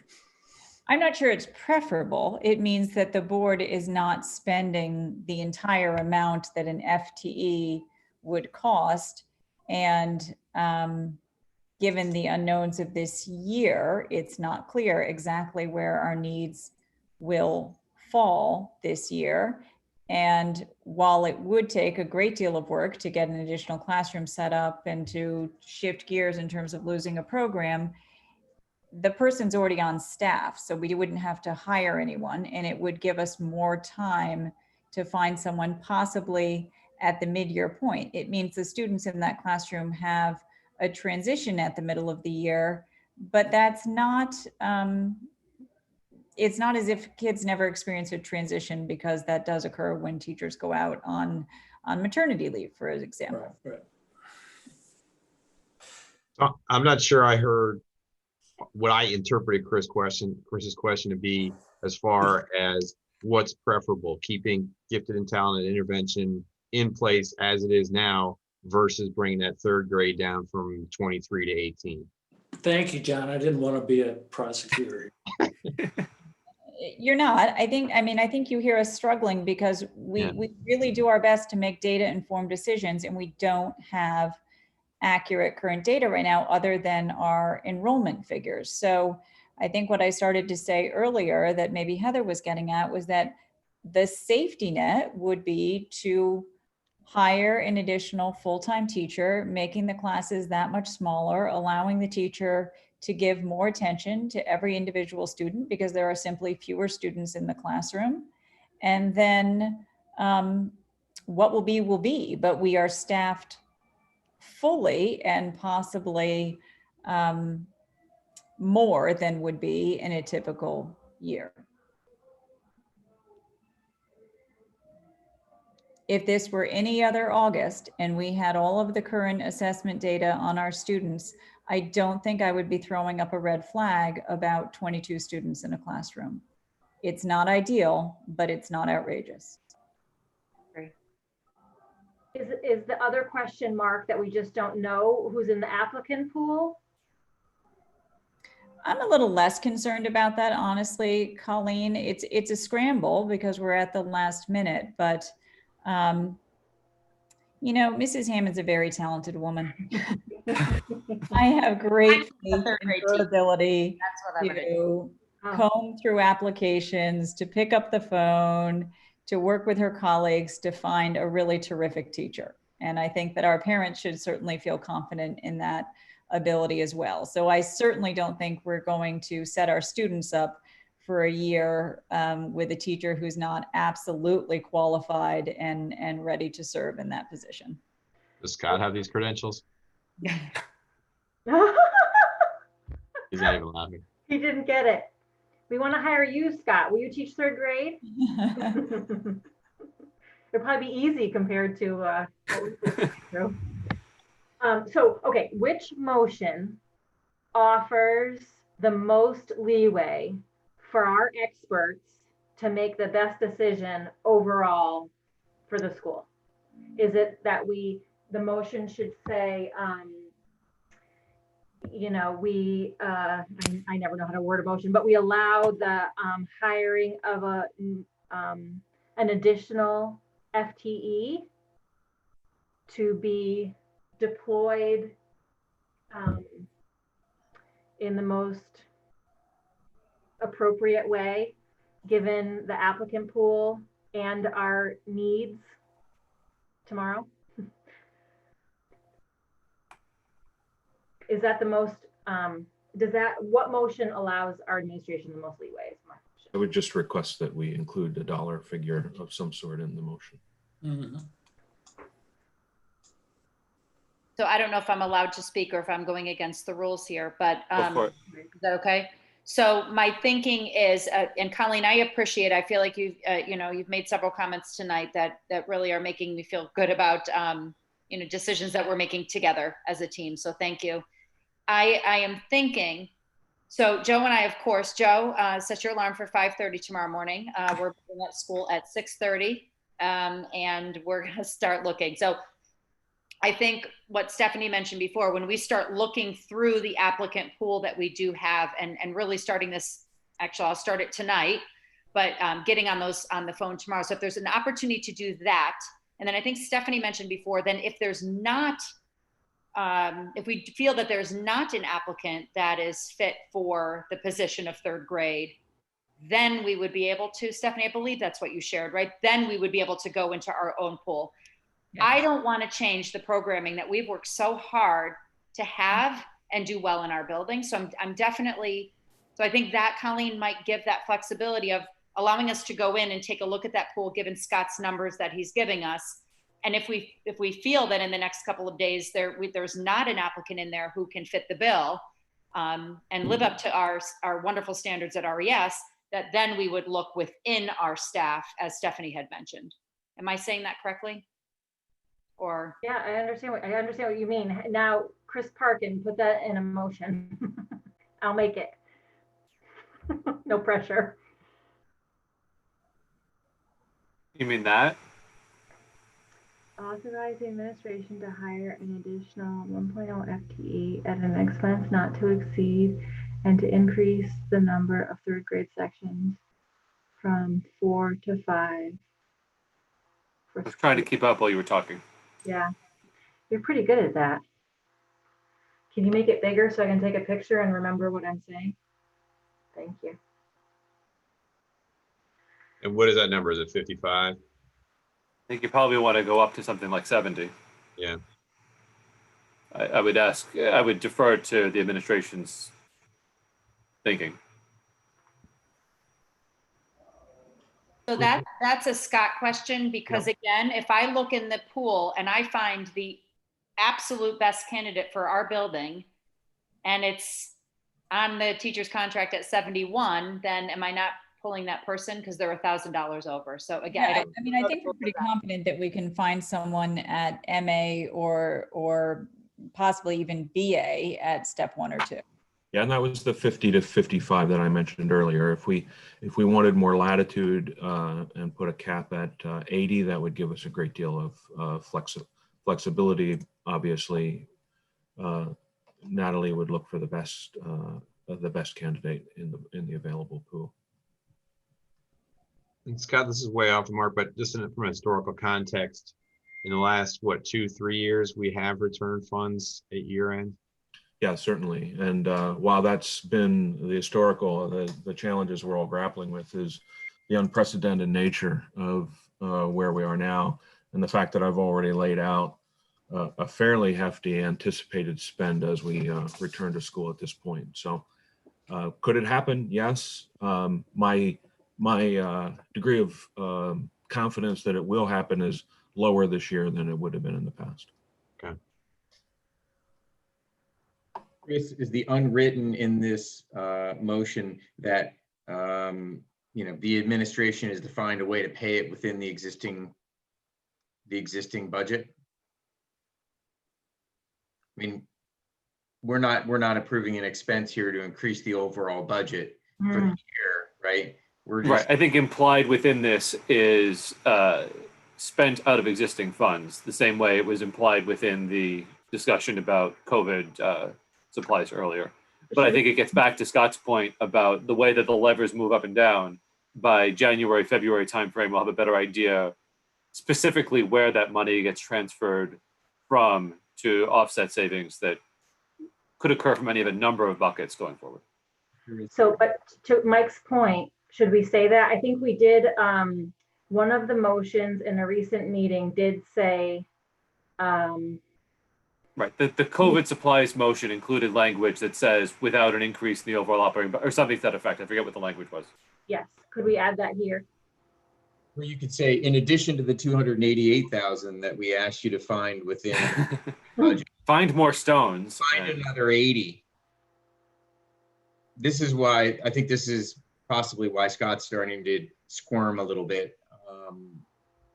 I'm not sure it's preferable. It means that the board is not spending the entire amount that an FTE would cost. And given the unknowns of this year, it's not clear exactly where our needs will fall this year. And while it would take a great deal of work to get an additional classroom set up and to shift gears in terms of losing a program, the person's already on staff, so we wouldn't have to hire anyone, and it would give us more time to find someone possibly at the mid-year point. It means the students in that classroom have a transition at the middle of the year, but that's not, it's not as if kids never experience a transition, because that does occur when teachers go out on maternity leave, for example. Right. I'm not sure I heard what I interpreted Chris's question to be as far as what's preferable, keeping gifted and talented intervention in place as it is now versus bringing that third grade down from 23 to 18. Thank you, John. I didn't want to be a prosecutor. You're not. I think you hear us struggling because Yeah. we really do our best to make data informed decisions, and we don't have accurate current data right now other than our enrollment figures. So I think what I started to say earlier that maybe Heather was getting at was that the safety net would be to hire an additional full-time teacher, making the classes that much smaller, allowing the teacher to give more attention to every individual student because there are simply fewer students in the classroom. And then what will be, but we are staffed fully and possibly more than would be in a typical year. If this were any other August and we had all of the current assessment data on our students, I don't think I would be throwing up a red flag about 22 students in a classroom. It's not ideal, but it's not outrageous. Is the other question mark that we just don't know who's in the applicant pool? I'm a little less concerned about that, honestly, Colleen. It's a scramble because we're at the last minute, but you know, Mrs. Hammond's a very talented woman. I have great faith in her ability to comb through applications, to pick up the phone, to work with her colleagues to find a really terrific teacher. And I think that our parents should certainly feel confident in that ability as well. So I certainly don't think we're going to set our students up for a year with a teacher who's not absolutely qualified and ready to serve in that position. Does Scott have these credentials? He's not even laughing. He didn't get it. We want to hire you, Scott. Will you teach third grade? It'll probably be easy compared to what we put through. So, okay, which motion offers the most leeway for our experts to make the best decision overall for the school? Is it that the motion should say, you know, I never know how to word a motion, but we allow the hiring of an additional FTE to be deployed in the most appropriate way, given the applicant pool and our needs tomorrow? Is that the most, what motion allows our administration the most leeway? Is my question. I would just request that we include a dollar figure of some sort in the motion. Mm-hmm. So I don't know if I'm allowed to speak or if I'm going against the rules here, but Go for it. is that okay? So my thinking is, and Colleen, I appreciate, I feel like you've made several comments tonight that really are making me feel good about, decisions that we're making together as a team. So thank you. I am thinking, so Joe and I, of course, Joe, set your alarm for 5:30 tomorrow morning. We're at school at 6:30 and we're going to start looking. So I think what Stephanie mentioned before, when we start looking through the applicant pool that we do have and really starting this, actually, I'll start it tonight, but getting on the phone tomorrow. So if there's an opportunity to do that, and then I think Stephanie mentioned before, then if there's not, if we feel that there's not an applicant that is fit for the position of third grade, then we would be able to, Stephanie, I believe that's what you shared, right? Then we would be able to go into our own pool. I don't want to change the programming that we've worked so hard to have and do well in our building. So I'm definitely, so I think that Colleen might give that flexibility of allowing us to go in and take a look at that pool, given Scott's numbers that he's giving us. And if we feel that in the next couple of days there's not an applicant in there who can fit the bill and live up to our wonderful standards at RES, that then we would look within our staff, as Stephanie had mentioned. Am I saying that correctly? Or yeah, I understand what you mean. Now, Chris Parkin, put that in a motion. I'll make it. No pressure. You mean that? Authorize the administration to hire an additional 1.0 FTE at an expense not to exceed and to increase the number of third grade sections from 4 to 5. I was trying to keep up while you were talking. Yeah, you're pretty good at that. Can you make it bigger so I can take a picture and remember what I'm saying? Thank you. And what is that number? Is it 55? I think you probably want to go up to something like 70. Yeah. I would defer to the administration's thinking. So that's a Scott question, because again, if I look in the pool and I find the absolute best candidate for our building and it's on the teacher's contract at 71, then am I not pulling that person because they're $1,000 over? So again, Yeah, I mean, I think we're pretty confident that we can find someone at MA or possibly even BA at step 1 or 2. Yeah, and that was the 50 to 55 that I mentioned earlier. If we wanted more latitude and put a cap at 80, that would give us a great deal of flexibility. Obviously, Natalie would look for the best candidate in the available pool. And Scott, this is way off the mark, but just from a historical context, in the last, what, 2-3 years, we have returned funds at year end? Yeah, certainly. And while that's been the historical, the challenges we're all grappling with is the unprecedented nature of where we are now, and the fact that I've already laid out a fairly hefty anticipated spend as we return to school at this point. So could it happen? Yes. My degree of confidence that it will happen is lower this year than it would have been in the past. Okay. Chris, is the unwritten in this motion that the administration is to find a way to pay it within the existing budget? I mean, we're not approving an expense here to increase the overall budget for the year, right? We're just, Right. I think implied within this is spent out of existing funds, the same way it was implied within the discussion about COVID supplies earlier. But I think it gets back to Scott's point about the way that the levers move up and down. By January, February timeframe, we'll have a better idea specifically where that money gets transferred from to offset savings that could occur from any of a number of buckets going forward. So, but to Mike's point, should we say that? I think we did, one of the motions in a recent meeting did say, Right. The COVID supplies motion included language that says without an increase in the overall operating, or something to that effect. I forget what the language was. yes, could we add that here? where you could say, in addition to the 288,000 that we asked you to find within budget, find more stones. Find another 80. This is why, I think this is possibly why Scott's starting to squirm a little bit.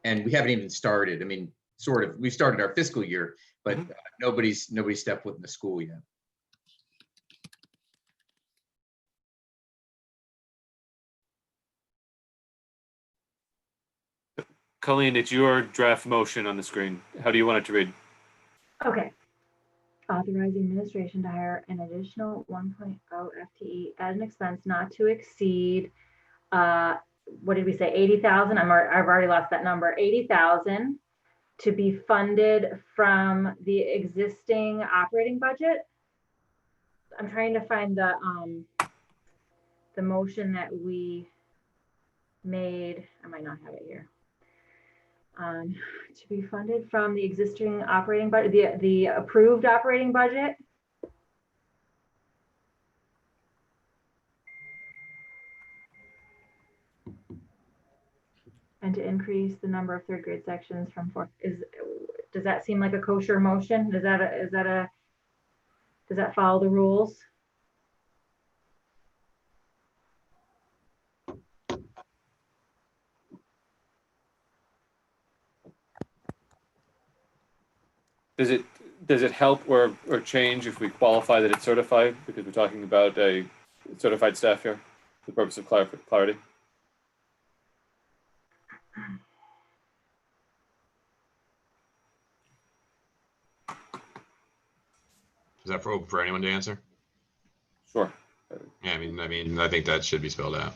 And we haven't even started. I mean, sort of, we started our fiscal year, but nobody's stepped foot in the school yet. Colleen, it's your draft motion on the screen. How do you want it to read? Okay. Authorizing administration to hire an additional 1.0 FTE at an expense not to exceed, what did we say, 80,000? I've already lost that number, 80,000 to be funded from the existing operating budget. I'm trying to find the motion that we made. I might not have it here. To be funded from the existing operating budget, the approved operating budget. And to increase the number of third grade sections from 4. Does that seem like a kosher motion? Does that follow the rules? Does it help or change if we qualify that it's certified, because we're talking about a certified staff here for the purpose of clarity? Is that for anyone to answer? Sure. Yeah, I think that should be spelled out.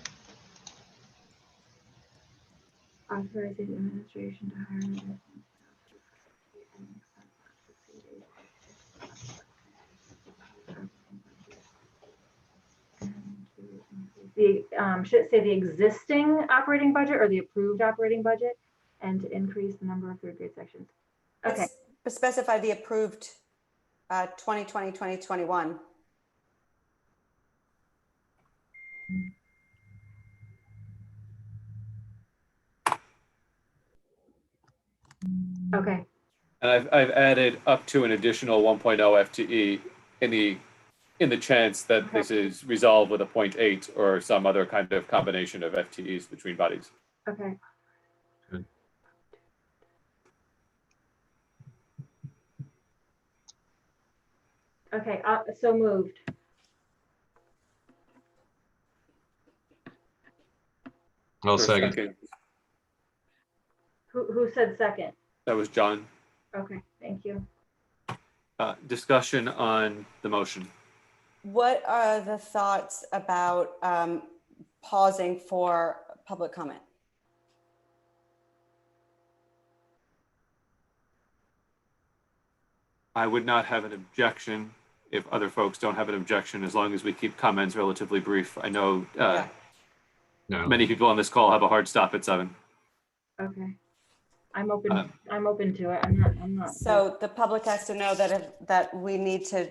Authorizing the administration to hire an should it say the existing operating budget or the approved operating budget, and to increase the number of third grade sections? Okay. Let's specify the approved 2020, 2021. Okay. And I've added up to an additional 1.0 FTE in the chance that this is resolved with a 0.8 or some other kind of combination of FTEs between bodies. Okay. Good. Okay, so moved. I'll For a second. Who said second? That was John. Okay, thank you. Discussion on the motion. What are the thoughts about pausing for public comment? I would not have an objection if other folks don't have an objection, as long as we keep comments relatively brief. I know No. many people on this call have a hard stop at 7. Okay. I'm open to it. I'm not. So the public has to know that we need to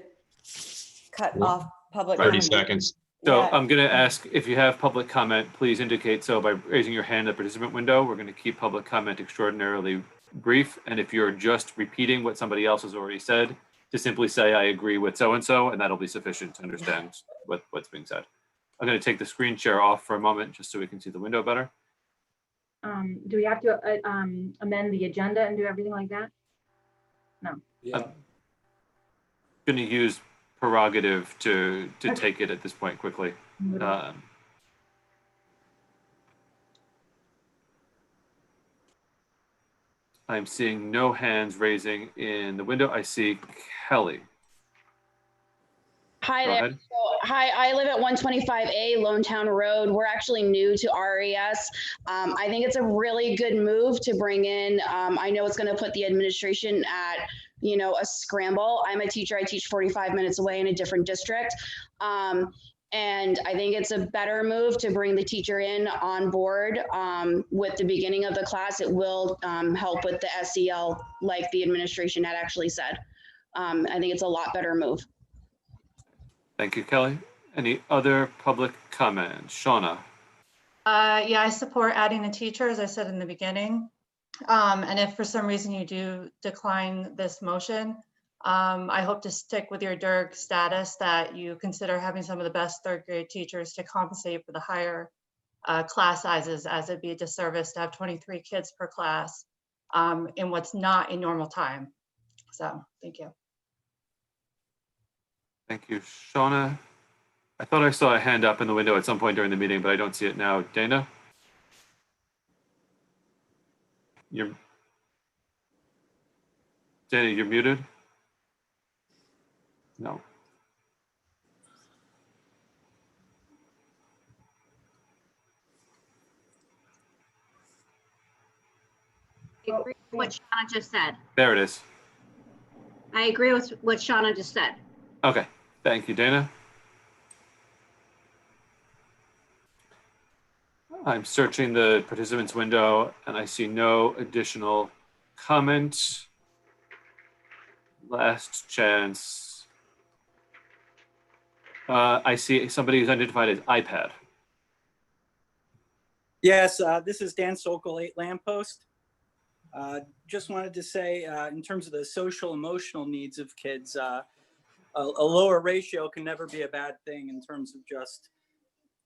cut off public 30 comment. seconds. So Yeah. I'm going to ask if you have public comment, please indicate so by raising your hand in the participant window. We're going to keep public comment extraordinarily brief. And if you're just repeating what somebody else has already said, to simply say, I agree with so-and-so, and that'll be sufficient to understand what's being said. I'm going to take the screen share off for a moment just so we can see the window better. Do we have to amend the agenda and do everything like that? No. Yeah. Going to use prerogative to take it at this point quickly. I'm seeing no hands raising in the window. I see Kelly. Hi Go there. ahead. Hi, I live at 125A Lone Town Road. We're actually new to RES. I think it's a really good move to bring in. I know it's going to put the administration at, a scramble. I'm a teacher. I teach 45 minutes away in a different district. And I think it's a better move to bring the teacher in on board with the beginning of the class. It will help with the SEL, like the administration had actually said. I think it's a lot better move. Thank you, Kelly. Any other public comments? Shauna? Yeah, I support adding a teacher, as I said in the beginning. And if for some reason you do decline this motion, I hope to stick with your DERG status that you consider having some of the best third grade teachers to compensate for the higher class sizes, as it'd be a disservice to have 23 kids per class in what's not a normal time. So, thank you. Thank you, Shauna. I thought I saw a hand up in the window at some point during the meeting, but I don't see it now. Dana? Dana, you're muted? No. I agree with what Shauna just said. There it is. I agree with what Shauna just said. Okay, thank you, Dana. I'm searching the participants window and I see no additional comment. Last chance. I see somebody who's identified as iPad. Yes, this is Dan Sokol, 8 Lamppost. Just wanted to say, in terms of the social emotional needs of kids, a lower ratio can never be a bad thing in terms of just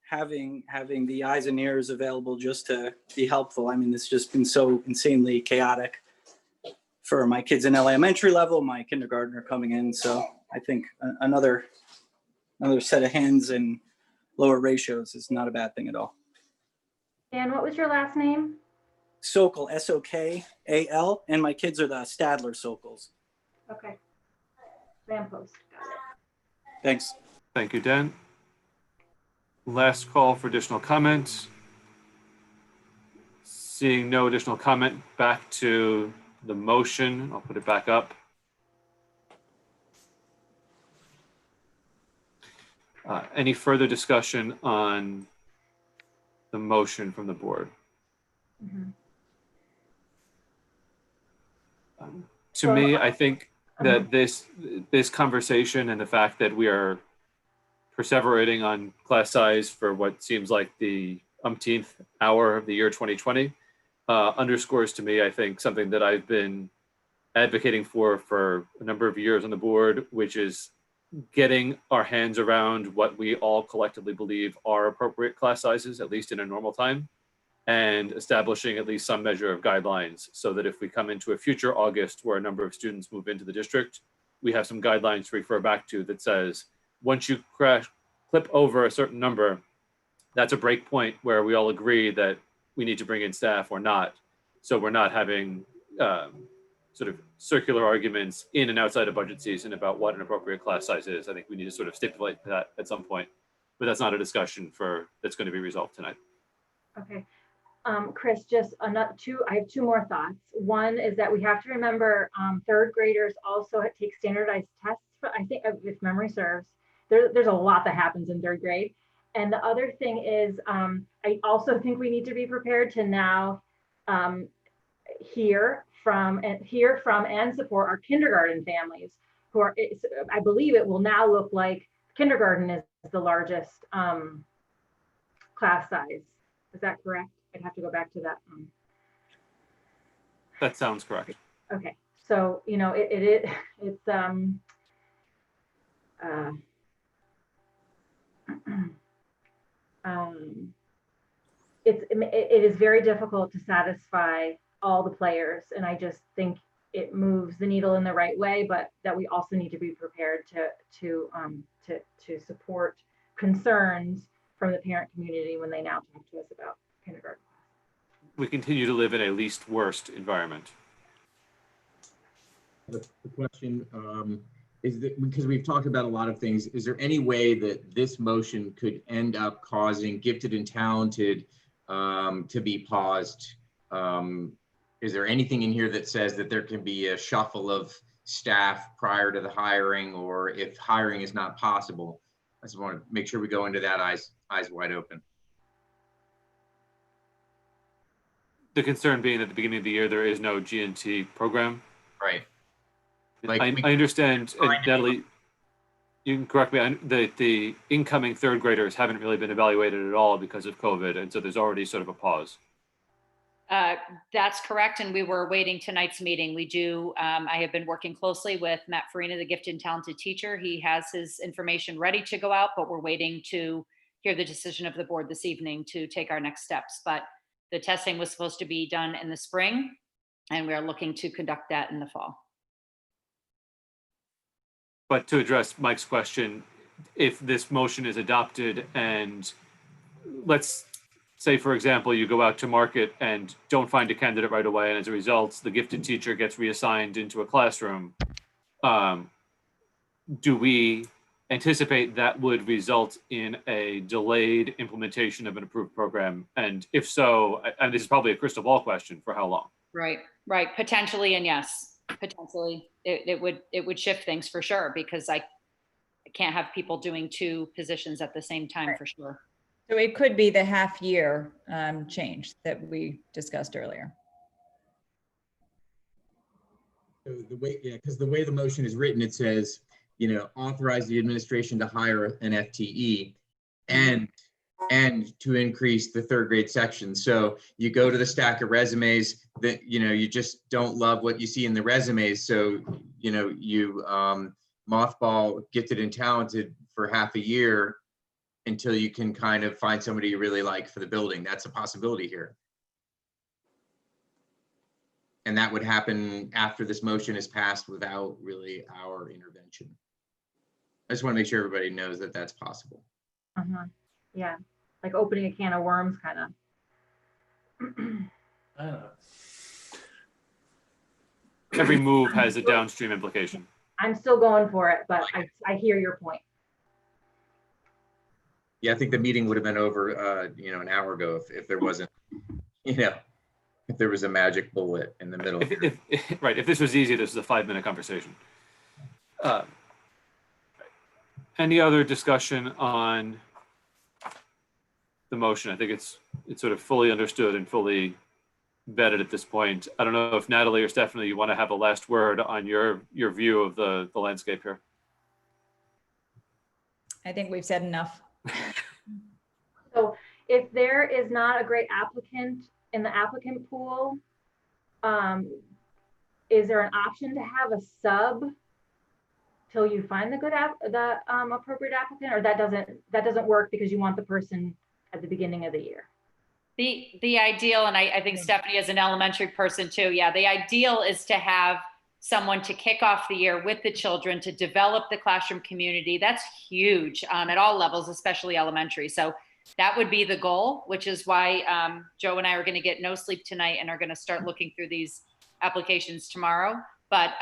having the eyes and ears available just to be helpful. I mean, it's just been so insanely chaotic for my kids in elementary level, my kindergartner coming in. So I think another set of hands and lower ratios is not a bad thing at all. Dan, what was your last name? Sokol, S-O-K-A-L, and my kids are the Stadler Sokols. Okay. Lamppost, got it. Thanks. Thank you, Dan. Last call for additional comments. Seeing no additional comment, back to the motion. I'll put it back up. Any further discussion on the motion from the board? To me, I think that this conversation and the fact that we are perseverating on class size for what seems like the umpteenth hour of the year 2020 underscores to me, I think, something that I've been advocating for a number of years on the board, which is getting our hands around what we all collectively believe are appropriate class sizes, at least in a normal time, and establishing at least some measure of guidelines so that if we come into a future August where a number of students move into the district, we have some guidelines to refer back to that says, once you clip over a certain number, that's a break point where we all agree that we need to bring in staff or not. So we're not having sort of circular arguments in and outside of budget season about what an appropriate class size is. I think we need to sort of stipulate that at some point, but that's not a discussion that's going to be resolved tonight. Okay. Chris, just I have two more thoughts. One is that we have to remember third graders also take standardized tests, I think, if memory serves. There's a lot that happens in third grade. And the other thing is, I also think we need to be prepared to now hear from and support our kindergarten families who are, I believe it will now look like kindergarten is the largest class size. Is that correct? I'd have to go back to that. That sounds correct. Okay, so it is very difficult to satisfy all the players, and I just think it moves the needle in the right way, but that we also need to be prepared to support concerns from the parent community when they now talk to us about kindergarten. We continue to live in a least worst environment. The question is that, because we've talked about a lot of things, is there any way that this motion could end up causing gifted and talented to be paused? Is there anything in here that says that there can be a shuffle of staff prior to the hiring, or if hiring is not possible? I just want to make sure we go into that eyes wide open. The concern being at the beginning of the year, there is no G&T program. Right. I understand, Natalie, you can correct me, the incoming third graders haven't really been evaluated at all because of COVID. And so there's already sort of a pause. That's correct. And we were awaiting tonight's meeting. I have been working closely with Matt Farina, the gifted and talented teacher. He has his information ready to go out, but we're waiting to hear the decision of the board this evening to take our next steps. But the testing was supposed to be done in the spring, and we are looking to conduct that in the fall. But to address Mike's question, if this motion is adopted and let's say, for example, you go out to market and don't find a candidate right away, and as a result, the gifted teacher gets reassigned into a classroom, do we anticipate that would result in a delayed implementation of an approved program? And if so, and this is probably a crystal ball question, for how long? Right, potentially, and yes, potentially it would shift things for sure, because I can't have people doing two positions at the same time, for sure. So it could be the half year change that we discussed earlier. So because the way the motion is written, it says, authorize the administration to hire an FTE and to increase the third grade section. So you go to the stack of resumes that, you just don't love what you see in the resumes. So, you mothball gifted and talented for half a year until you can kind of find somebody you really like for the building. That's a possibility here. And that would happen after this motion is passed without really our intervention. I just want to make sure everybody knows that that's possible. Yeah, like opening a can of worms, kind of. Every move has a downstream implication. I'm still going for it, but I hear your point. Yeah, I think the meeting would have been over, an hour ago if there wasn't, if there was a magic bullet in the middle. Right, if this was easy, this is a 5-minute conversation. Any other discussion on the motion? I think it's sort of fully understood and fully vetted at this point. I don't know if Natalie or Stephanie, you want to have a last word on your view of the landscape here. I think we've said enough. So if there is not a great applicant in the applicant pool, is there an option to have a sub till you find the appropriate applicant, or that doesn't work because you want the person at the beginning of the year? The ideal, and I think Stephanie is an elementary person too. Yeah, the ideal is to have someone to kick off the year with the children to develop the classroom community. That's huge at all levels, especially elementary. So that would be the goal, which is why Joe and I are going to get no sleep tonight and are going to start looking through these applications tomorrow. But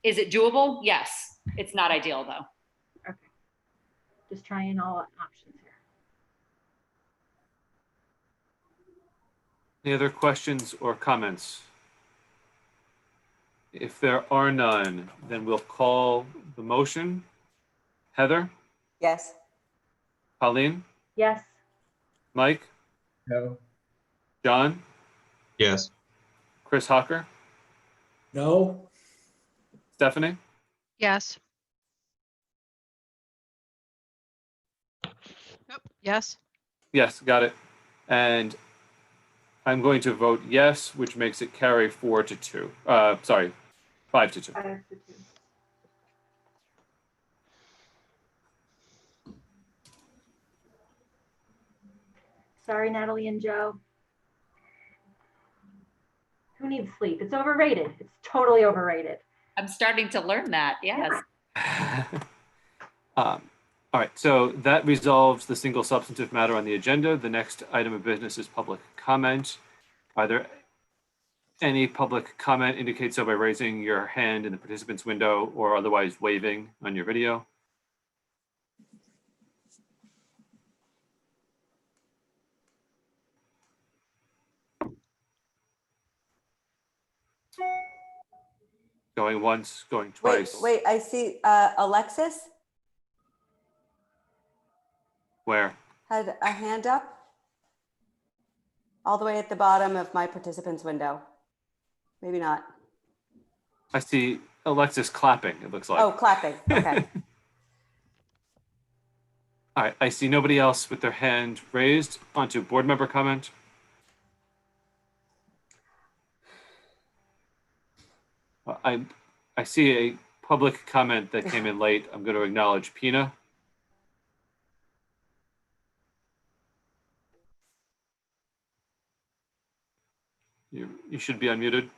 is it doable? Yes. It's not ideal though. Okay. Just trying all options here. Any other questions or comments? If there are none, then we'll call the motion. Heather? Yes. Colleen? Yes. Mike? No. John? Yes. Chris Hocker? No. Stephanie? Yes. Yep. Yes. Yes, got it. And I'm going to vote yes, which makes it carry 4-2. Sorry, 5-2. 5-2. Sorry, Natalie and Joe. Who needs sleep? It's overrated. It's totally overrated. I'm starting to learn that. Yes. All right, so that resolves the single substantive matter on the agenda. The next item of business is public comment. Are there any public comment? Indicate so by raising your hand in the participants window or otherwise waving on your video. Going once, going twice. Wait, I see Alexis Where? had a hand up. All the way at the bottom of my participants window. Maybe not. I see Alexis clapping, it looks like. Oh, clapping, okay. All right, I see nobody else with their hand raised. On to board member comment. I see a public comment that came in late. I'm going to acknowledge Pina. You should be unmuted.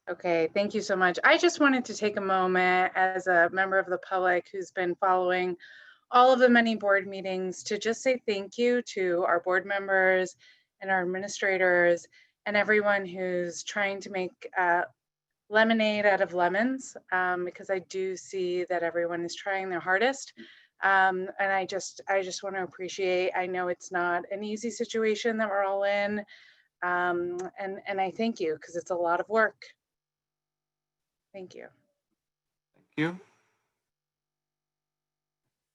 Okay, thank you so much. I just wanted to take a moment as a member of the public who's been following all of the many board meetings to just say thank you to our board members and our administrators and everyone who's trying to make lemonade out of lemons, because I do see that everyone is trying their hardest. And I just want to appreciate, I know it's not an easy situation that we're all in. And I thank you because it's a lot of work. Thank you. Thank you.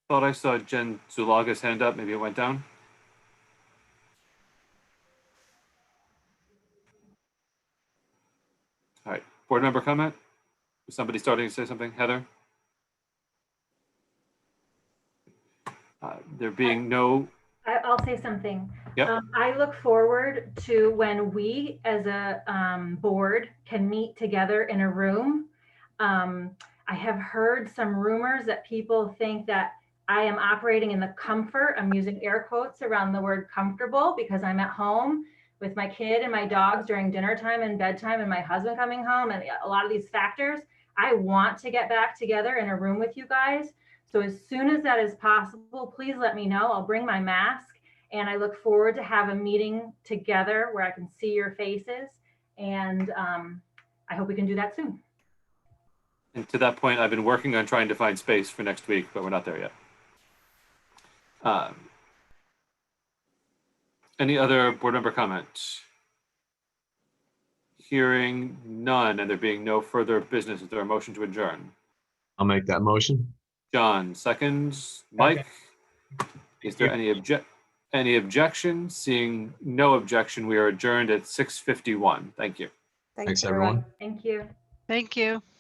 Thought I saw Jen Zulaga's hand up. Maybe it went down. All right, board member comment? Is somebody starting to say something? Heather? There being no... I'll say something. Yep. I look forward to when we as a board can meet together in a room. I have heard some rumors that people think that I am operating in the comfort. I'm using air quotes around the word comfortable because I'm at home with my kid and my dogs during dinner time and bedtime and my husband coming home and a lot of these factors. I want to get back together in a room with you guys. So as soon as that is possible, please let me know. I'll bring my mask and I look forward to have a meeting together where I can see your faces. And I hope we can do that soon. And to that point, I've been working on trying to find space for next week, but we're not there yet. Any other board member comments? Hearing none, and there being no further business, is there a motion to adjourn? I'll make that motion. John, seconds. Mike? Is there any objection? Seeing no objection, we are adjourned at 6:51. Thank you. Thanks, everyone. Thank you. Thank you.